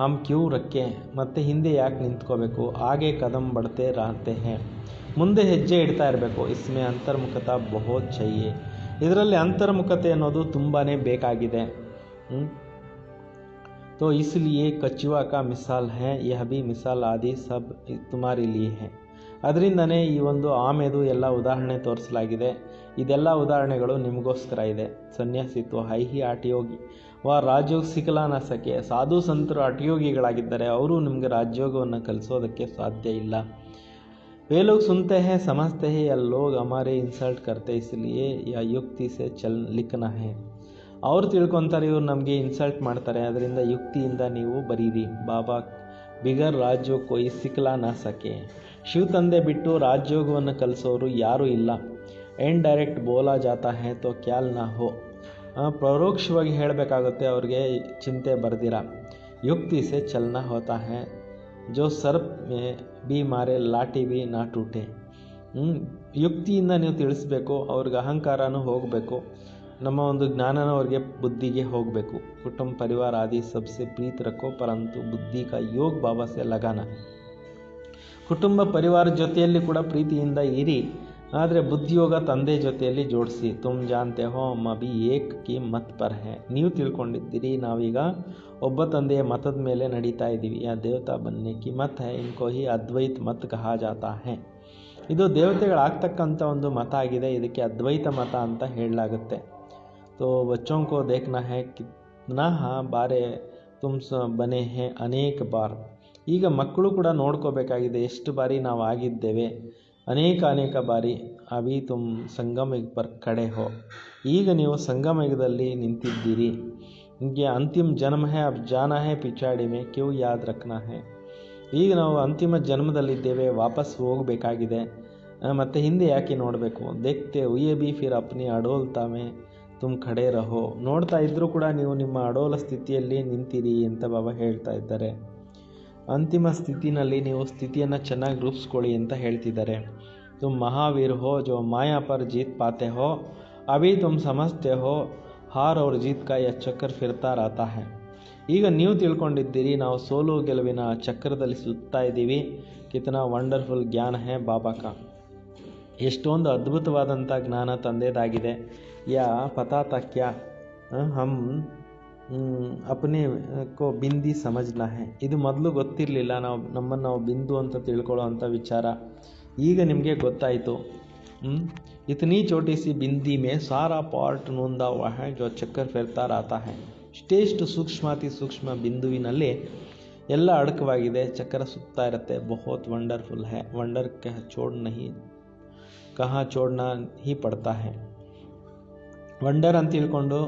S1: ಹಮ್ ಕ್ಯೂ ರಕ್ಕೆ. ಮತ್ತೆ ಹಿಂದೆ ಯಾಕೆ ನಿಂತ್ಕೋಬೇಕು. ಹಾಗೆ ಕದಂ ಬಡ್ತೆ ರಹತೆ ಹೇ. ಮುಂದೆ ಹೆಜ್ಜೆ ಇಡ್ತಾ ಇರಬೇಕು. ಇಸ್ಮೆ ಅಂತರ್ಮುಖತಾ ಬಹುತ್ ಚಾಹಿಯೆ. ಇದರಲ್ಲಿ ಅಂತರ್ಮುಖತೆ ಅನ್ನೋದು ತುಂಬಾ ಬೇಕಾಗಿದೆ. तो इसलिए कछुआ का मिसाल है, यह भी मिसाल आदि सब तुम्हारे लिए है. ಅದರಿಂದನೇ ಈ ಒಂದು ಆಮೆದು ಎಲ್ಲ ಉದಾಹರಣೆ ತೋರಿಸಲಾಗಿದೆ. ಇದೆಲ್ಲ ಉದಾಹರಣೆಗಳು ನಿಮಗೋಸ್ಕರ ಇದೆ. ಸನ್ಯಾಸಿತ್ವ ಹೈಹಿ ಆಟಯೋಗಿ ವ ರಾಜಯೋಗ ಸಿಕ್ಕಲಾ ನ ಸಕೆ. ಸಾಧು ಸಂತರು ಅಟಯೋಗಿಗಳಾಗಿದ್ದಾರೆ, ಅವರು ನಿಮಗೆ ರಾಜಯೋಗವನ್ನು ಕಲಿಸೋದಕ್ಕೆ ಸಾಧ್ಯ ಇಲ್ಲ. वे लोग सुनते हैं समझते हैं, या लोग हमारे इंसल्ट करते इसलिए या युक्ति से चल लिखना है. ಅವ್ರು ತಿಳ್ಕೊತಾರೆ ಇವ್ರು ನಮಗೆ ಇನ್ಸಲ್ಟ್ ಮಾಡ್ತಾರೆ, ಅದರಿಂದ ಯುಕ್ತಿಯಿಂದ ನೀವು ಬರೀರಿ. ಬಾಬಾ ಬಿಗರ್ ರಾಜ್ಯೋಗ ಕೊಯ್ ಸಿಕ್ಲಾ ನ ಸಕೆ. ಶಿವ ತಂದೆ ಬಿಟ್ಟು ರಾಜಯೋಗವನ್ನು ಕಲಿಸೋರು ಯಾರೂ ಇಲ್ಲ. ಎನ್ ಡೈರೆಕ್ಟ್ ಬೋಲಾ ಜಾತಾ ಹೇ ತೋ ಕ್ಯಾಲ್ ನಾ ಹೋ. ಪರೋಕ್ಷವಾಗಿ ಹೇಳಬೇಕಾಗುತ್ತೆ, ಅವ್ರಿಗೆ ಚಿಂತೆ ಬರ್ದಿರ. ಯುಕ್ತಿ ಸೆ ಚಲನಾ ಹೋತಾ ಹೇ, ಜೋ ಸರ್ಪ್ ಮೇ ಬಿ ಮಾರೆ ಲಾಟಿ ಬಿ ನಾ ಟೂಟೆ. ಯುಕ್ತಿಯಿಂದ ನೀವು ತಿಳಿಸ್ಬೇಕು, ಅವ್ರಿಗೆ ಅಹಂಕಾರನೂ ಹೋಗಬೇಕು, ನಮ್ಮ ಒಂದು ಜ್ಞಾನನ ಅವ್ರಿಗೆ ಬುದ್ಧಿಗೆ ಹೋಗಬೇಕು. ಕುಟುಂಬ ಪರಿವಾರ ಆದಿ ಸಬ್ಸೆ ಪ್ರೀತ್ ರಖೋ, ಪರಂತು ಬುದ್ಧಿ ಕಾ ಯೋಗ ಬಾಬಾ ಸೆ ಲಗಾನ. ಕುಟುಂಬ ಪರಿವಾರ ಜೊತೆಯಲ್ಲಿ ಕೂಡ ಪ್ರೀತಿಯಿಂದ ಇರಿ, ಆದರೆ ಬುದ್ಧಿಯೋಗ ತಂದೆ ಜೊತೆಯಲ್ಲಿ ಜೋಡಿಸಿ. ತುಮ್ ಜಾನ್ತೆ ಹೋ ಹಮ್ ಅಭಿ ಏಕ್ ಕಿ ಮತ್ ಪರ್ ಹೇ. ನೀವು ತಿಳ್ಕೊಂಡಿದ್ದೀರಿ ನಾವೀಗ ಒಬ್ಬ ತಂದೆಯ ಮತದ ಮೇಲೆ ನಡೀತಾ ಇದ್ದೀವಿ. ಯಾ ದೇವತಾ ಬನ್ನೆ ಕಿ ಮತ್ ಹೇ, ಇನ್ಕೋ ಹಿ ಅದ್ವೈತ್ ಮತ್ ಕಹಾ ಜಾತಾ ಹೇ. ಇದು ದೇವತೆಗಳಾಗ್ತಕ್ಕಂಥ ಒಂದು ಮತ ಆಗಿದೆ, ಇದಕ್ಕೆ ಅದ್ವೈತ ಮತ ಅಂತ ಹೇಳಲಾಗುತ್ತೆ. तो बच्चों को देखना है कितना बारे तुम बने हैं अनेक बार. ಈಗ ಮಕ್ಕಳು ಕೂಡ ನೋಡ್ಕೋಬೇಕಾಗಿದೆ, ಎಷ್ಟು ಬಾರಿ ನಾವು ಆಗಿದ್ದೇವೆ. ಅನೇಕ ಬಾರಿ. ಅಭಿ ತುಮ್ ಸಂಗಮ ಯುಗ ಪರ್ ಖಡೆ ಹೋ. ಈಗ ನೀವು ಸಂಗಮ ಯುಗದಲ್ಲಿ ನಿಂತಿದ್ದೀರಿ. ನಿಮಗೆ ಅಂತಿಮ ಜನ್ಮ ಹೇ, ಅಬ್ ಜಾನಾ ಹೇ ಪಿಚಾಡಿ ಮೇ, ಕ್ಯೂ ಯಾದ್ ರಖನಾ ಹೇ. ಈಗ ನಾವು ಅಂತಿಮ ಜನ್ಮದಲ್ಲಿದ್ದೇವೆ, ವಾಪಸ್ ಹೋಗಬೇಕಾಗಿದೆ. ಮತ್ತು ಹಿಂದೆ ಯಾಕೆ ನೋಡಬೇಕು. ದೇಖ್ತೆ ಹುಯೇ ಬಿ ಫಿರ್ ಅಪ್ನಿ ಅಡೋಲ್ತಾ ಮೇ ತುಮ್ ಖಡೆ ರಹೋ. ನೋಡ್ತಾ ಇದ್ದರೂ ಕೂಡ ನೀವು ನಿಮ್ಮ ಅಡೋಲ ಸ್ಥಿತಿಯಲ್ಲಿ ನಿಂತಿರಿ ಅಂತ ಬಾಬಾ ಹೇಳ್ತಾ ಇದ್ದಾರೆ. ಅಂತಿಮ ಸ್ಥಿತಿನಲ್ಲಿ ನೀವು ಸ್ಥಿತಿಯನ್ನು ಚೆನ್ನಾಗಿ ರೂಪಿಸ್ಕೊಳ್ಳಿ ಅಂತ ಹೇಳ್ತಿದ್ದಾರೆ. ತುಮ್ ಮಹಾವೀರ್ ಹೋ ಜೋ ಮಾಯಾ ಪರ್ ಜೀತ್ ಪಾತೆ ಹೋ, ಅಭಿ ತುಮ್ ಸಮಜ್ತೆ ಹೋ ಹಾರ್ ಅವ್ರ ಜೀತ್ ಕಾ ಯಾ ಚಕ್ರ ಫಿರ್ತಾ ರಹತಾ ಹೈ. ಈಗ ನೀವು ತಿಳ್ಕೊಂಡಿದ್ದೀರಿ ನಾವು ಸೋಲು ಗೆಲುವಿನ ಚಕ್ರದಲ್ಲಿ ಸುತ್ತಾ ಇದ್ದೀವಿ. ಕಿತನಾ ವಂಡರ್ಫುಲ್ ಜ್ಞಾನ ಹೇ ಬಾಬಾ ಕಾ. ಎಷ್ಟೊಂದು ಅದ್ಭುತವಾದಂಥ ಜ್ಞಾನ ತಂದೆದಾಗಿದೆ. ಯಾ ಪತಾ ತಾ ಕ್ಯಾ ಹಮ್ ಅಪ್ನೆ ಕೋ ಬಿಂದಿ ಸಮಜ್ನಾ ಹೇ. ಇದು ಮೊದಲು ಗೊತ್ತಿರಲಿಲ್ಲ, ನಮ್ಮನ್ನು ನಾವು ಬಿಂದು ಅಂತ ತಿಳ್ಕೊಳ್ಳೋ ಅಂಥ ವಿಚಾರ ಈಗ ನಿಮಗೆ ಗೊತ್ತಾಯಿತು. ಇತನಿ ಚೋಟಿ ಸಿ ಬಿಂದಿ ಮೇ ಸಾರಾ ಪಾರ್ಟ್ ನೂಂದಾ ಹುವಾ ಹೈ ಜೋ ಚಕ್ಕರ್ ಫಿರ್ತಾ ರಹತಾ ಹೈ. ಇಷ್ಟೇಷ್ಟು ಸೂಕ್ಷ್ಮಾತಿ ಸೂಕ್ಷ್ಮ ಬಿಂದುವಿನಲ್ಲಿ ಎಲ್ಲ ಅಡಕವಾಗಿದೆ, ಚಕ್ರ ಸುತ್ತಾ ಇರುತ್ತೆ. ಬಹುತ್ ವಂಡರ್ಫುಲ್ ಹೈ. ವಂಡರ್ ಕಹಾ ಚೋಡ್ನಾ ಹಿ ಪಡ್ತಾ ಹೈ. ವಂಡರ್ ಅಂತ ತಿಳ್ಕೊಂಡು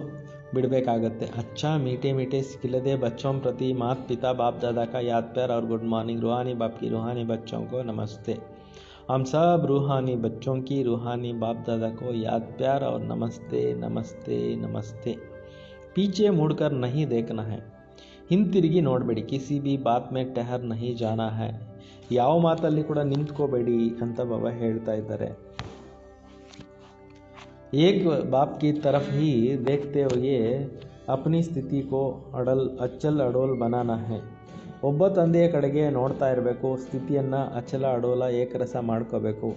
S1: ಬಿಡಬೇಕಾಗತ್ತೆ. अच्छा मीठे मीठे सिखिलदे बच्चों प्रति माता पिता बाप दादा का याद प्यार और गुड मॉर्निंग. रूहानी बाप की रूहानी बच्चों को नमस्ते. हम सब रूहानी बच्चों की रूहानी बाप दादा को याद प्यार और नमस्ते नमस्ते नमस्ते. पीछे मुड़कर नहीं देखना है, ಹಿಂತಿರುಗಿ ನೋಡಬೇಡಿ, ಕಿಸಿ ಬಿ ಬಾತ್ ಮೇ ಟಹರ್ ನಹಿ ಜಾನಾ ಹೈ, ಯಾವ ಮಾತಲ್ಲಿ ಕೂಡ ನಿಂತ್ಕೋಬೇಡಿ ಅಂತ ಬಾಬಾ ಹೇಳ್ತಾ ಇದ್ದಾರೆ. एक बाप की तरफ ही देखते हुए अपनी ಸ್ಥಿತಿ ಕೋ ಅಚಲ್ ಅಡೋಲ್ ಬನಾನಾ ಹೈ. ಒಬ್ಬ ತಂದೆಯ ಕಡೆಗೆ ನೋಡ್ತಾ ಇರಬೇಕು, ಸ್ಥಿತಿಯನ್ನು ಅಚಲ ಅಡೋಲ ಏಕರಸ ಮಾಡ್ಕೋಬೇಕು.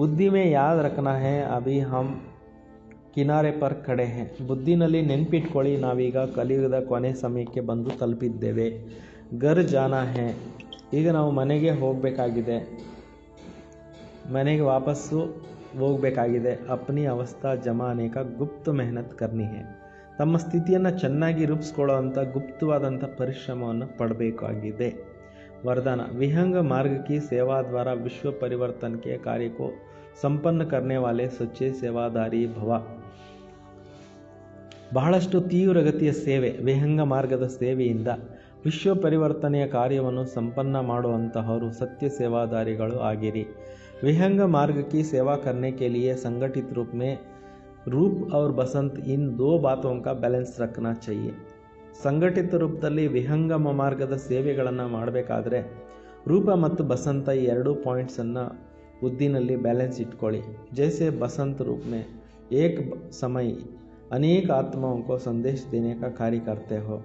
S1: ಬುದ್ಧಿ ಮೇ ಯಾದ್ ರಖನಾ ಹೈ ಅಭಿ ಹಮ್ ಕಿನಾರೆ ಪರ್ ಖಡೆ ಹೈ. ಬುದ್ಧಿನಲ್ಲಿ ನೆನ್ಪಿಟ್ಕೊಳ್ಳಿ, ನಾವೀಗ ಕಲಿಯುಗದ ಕೊನೆ ಸಮಯಕ್ಕೆ ಬಂದು ತಲುಪಿದ್ದೇವೆ. ಗರ್ ಜಾನಾ ಹೈ, ಈಗ ನಾವು ಮನೆಗೆ ಹೋಗಬೇಕಾಗಿದೆ, ಮನೆಗೆ ವಾಪಸ್ಸು ಹೋಗಬೇಕಾಗಿದೆ. ಅಪ್ನಿ ಅವಸ್ಥಾ ಜಮಾನೆ ಕಾ ಗುಪ್ತ ಮೆಹನತ್ ಕರ್ನಿ ಹೈ. ತಮ್ಮ ಸ್ಥಿತಿಯನ್ನು ಚೆನ್ನಾಗಿ ರೂಪಿಸ್ಕೊಳ್ಳೋ ಅಂಥ ಗುಪ್ತವಾದಂಥ ಪರಿಶ್ರಮವನ್ನು ಪಡಬೇಕಾಗಿದೆ. वरदान विहंग मार्ग की सेवा द्वारा विश्व परिवर्तन के कार्य को संपन्न करने वाले सच्चे सेवादारी भव. ಬಹಳಷ್ಟು ತೀವ್ರಗತಿಯ ಸೇವೆ, ವಿಹಂಗ ಮಾರ್ಗದ ಸೇವೆಯಿಂದ ವಿಶ್ವ ಪರಿವರ್ತನೆಯ ಕಾರ್ಯವನ್ನು ಸಂಪನ್ನ ಮಾಡುವಂತಹವರು ಸತ್ಯ ಸೇವಾದಾರಿಗಳು ಆಗಿರಿ. विहंग मार्ग की सेवा करने के लिए संगठित रूप में रूप और बसंत इन दो बातों का बैलेंस रखना चाहिए. ಸಂಘಟಿತ ರೂಪದಲ್ಲಿ ವಿಹಂಗಮ ಮಾರ್ಗದ ಸೇವೆಗಳನ್ನು ಮಾಡಬೇಕಾದ್ರೆ ರೂಪ ಮತ್ತು ಬಸಂತ ಈ ಎರಡೂ ಪಾಯಿಂಟ್ಸನ್ನು ಬುದ್ಧಿನಲ್ಲಿ ಬ್ಯಾಲೆನ್ಸ್ ಇಟ್ಕೊಳ್ಳಿ. ಜೈಸೆ ಬಸಂತ ರೂಪ में एक समय ಅನೇಕ ಆತ್ಮಾओं को ಸಂದೇಶ देने का कार्य करते हो.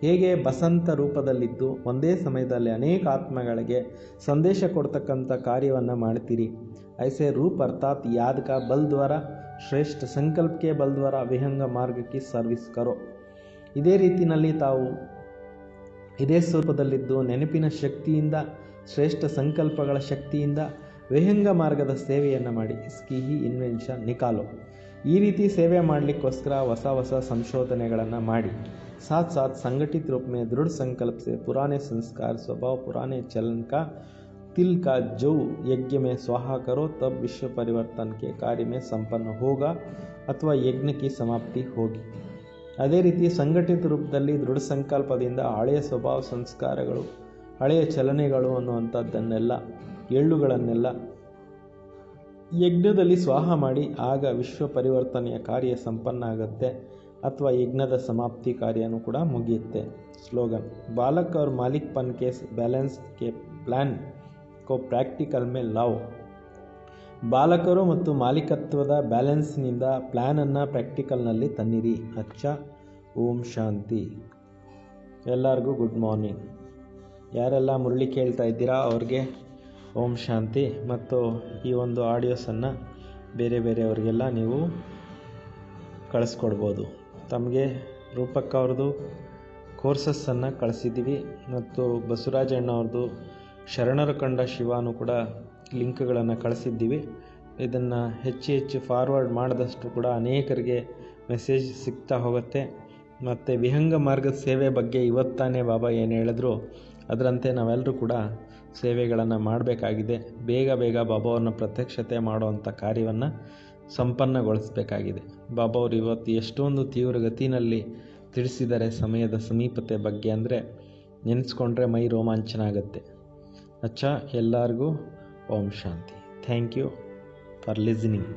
S1: ಹೇಗೆ ಬಸಂತ ರೂಪದಲ್ಲಿದ್ದು ಒಂದೇ ಸಮಯದಲ್ಲಿ ಅನೇಕ ಆತ್ಮಗಳಿಗೆ ಸಂದೇಶ ಕೊಡ್ತಕ್ಕಂಥ ಕಾರ್ಯವನ್ನು ಮಾಡ್ತೀರಿ, ಐಸೆ ರೂಪ್ ಅರ್ಥಾತ್ ಯಾದ್ ಕಾ ಬಲ್ ದ್ವಾರ ಶ್ರೇಷ್ಠ ಸಂಕಲ್ಪ ಕೆ ಬಲ್ ದ್ವಾರ ವಿಹಂಗ ಮಾರ್ಗ ಕಿ ಸರ್ವಿಸ್ ಕರೋ. ಇದೇ ರೀತಿಯಲ್ಲಿ ತಾವು ಇದೇ ಸ್ವರೂಪದಲ್ಲಿದ್ದು ನೆನಪಿನ ಶಕ್ತಿಯಿಂದ, ಶ್ರೇಷ್ಠ ಸಂಕಲ್ಪಗಳ ಶಕ್ತಿಯಿಂದ ವಿಹಂಗ ಮಾರ್ಗದ ಸೇವೆಯನ್ನು ಮಾಡಿ. ಇಸ್ಕಿ ಹಿ ಇನ್ವೆನ್ಷನ್ ನಿಕಾಲೋ. ಈ ರೀತಿ ಸೇವೆ ಮಾಡಲಿಕ್ಕೋಸ್ಕರ ಹೊಸ ಹೊಸ ಸಂಶೋಧನೆಗಳನ್ನು ಮಾಡಿ. साथ साथ संगठित रूप में दृढ़ संकल्प से पुराने संस्कार स्वभाव पुराने चलन का तिल का जो यज्ञ में स्वाहा करो, तब विश्व परिवर्तन के कार्य में संपन्न होगा अथवा यज्ञ की समाप्ति होगी. ಅದೇ ರೀತಿ ಸಂಘಟಿತ ರೂಪದಲ್ಲಿ ದೃಢ ಸಂಕಲ್ಪದಿಂದ ಹಳೆಯ ಸ್ವಭಾವ ಸಂಸ್ಕಾರಗಳು, ಹಳೆಯ ಚಲನೆಗಳು ಅನ್ನುವಂಥದ್ದನ್ನೆಲ್ಲ ಎಳ್ಳುಗಳನ್ನೆಲ್ಲ ಯಜ್ಞದಲ್ಲಿ ಸ್ವಾಹ ಮಾಡಿ, ಆಗ ವಿಶ್ವ ಪರಿವರ್ತನೆಯ ಕಾರ್ಯ ಸಂಪನ್ನ ಆಗುತ್ತೆ ಅಥವಾ ಯಜ್ಞದ ಸಮಾಪ್ತಿ ಕಾರ್ಯನೂ ಕೂಡ ಮುಗಿಯುತ್ತೆ. ಸ್ಲೋಗನ್ ಬಾಲಕ್ और मालिकपन के बैलेंस के प्लान को प्रैक्टिकल में लाओ. ಬಾಲಕರು ಮತ್ತು ಮಾಲೀಕತ್ವದ ಬ್ಯಾಲೆನ್ಸ್ನಿಂದ ಪ್ಲ್ಯಾನನ್ನು ಪ್ರಾಕ್ಟಿಕಲ್ನಲ್ಲಿ ತನ್ನಿರಿ. ಅಚ್ಚ. ಓಂ ಶಾಂತಿ. ಎಲ್ಲರಿಗೂ ಗುಡ್ ಮಾರ್ನಿಂಗ್. ಯಾರೆಲ್ಲ ಮುರಳಿ ಕೇಳ್ತಾ ಇದ್ದೀರಾ ಅವ್ರಿಗೆ ಓಂ ಶಾಂತಿ. ಮತ್ತು ಈ ಒಂದು ಆಡಿಯೋಸನ್ನು ಬೇರೆಯವರಿಗೆಲ್ಲ ನೀವು ಕಳಿಸ್ಕೊಡ್ಬೋದು. ತಮಗೆ ರೂಪಕ್ಕ ಅವ್ರದ್ದು ಕೋರ್ಸಸ್ಸನ್ನು ಕಳಿಸಿದ್ದೀವಿ ಮತ್ತು ಬಸವರಾಜಣ್ಣ ಅವ್ರದ್ದು ಶರಣರ ಕಂಡ ಶಿವಾನು ಕೂಡ ಲಿಂಕ್ಗಳನ್ನು ಕಳಿಸಿದ್ದೀವಿ. ಇದನ್ನು ಹೆಚ್ಚು ಫಾರ್ವರ್ಡ್ ಮಾಡಿದಷ್ಟು ಕೂಡ ಅನೇಕರಿಗೆ ಮೆಸೇಜ್ ಸಿಗ್ತಾ ಹೋಗುತ್ತೆ. ಮತ್ತು ವಿಹಂಗ ಮಾರ್ಗದ ಸೇವೆ ಬಗ್ಗೆ ಇವತ್ತಾನೇ ಬಾಬಾ ಏನು ಹೇಳಿದ್ರು ಅದರಂತೆ ನಾವೆಲ್ಲರೂ ಕೂಡ ಸೇವೆಗಳನ್ನು ಮಾಡಬೇಕಾಗಿದೆ. ಬೇಗ ಬಾಬಾವನ್ನು ಪ್ರತ್ಯಕ್ಷತೆ ಮಾಡುವಂಥ ಕಾರ್ಯವನ್ನು ಸಂಪನ್ನಗೊಳಿಸಬೇಕಾಗಿದೆ. ಬಾಬಾ ಅವರು ಇವತ್ತು ಎಷ್ಟೊಂದು ತೀವ್ರಗತಿನಲ್ಲಿ ತಿಳಿಸಿದ್ದಾರೆ ಸಮಯದ ಸಮೀಪತೆ ಬಗ್ಗೆ, ಅಂದರೆ ನೆನೆಸ್ಕೊಂಡ್ರೆ ಮೈ ರೋಮಾಂಚನ ಆಗುತ್ತೆ. ಅಚ್ಚಾ. ಎಲ್ಲರಿಗೂ ಓಂ ಶಾಂತಿ. Thank you for listening.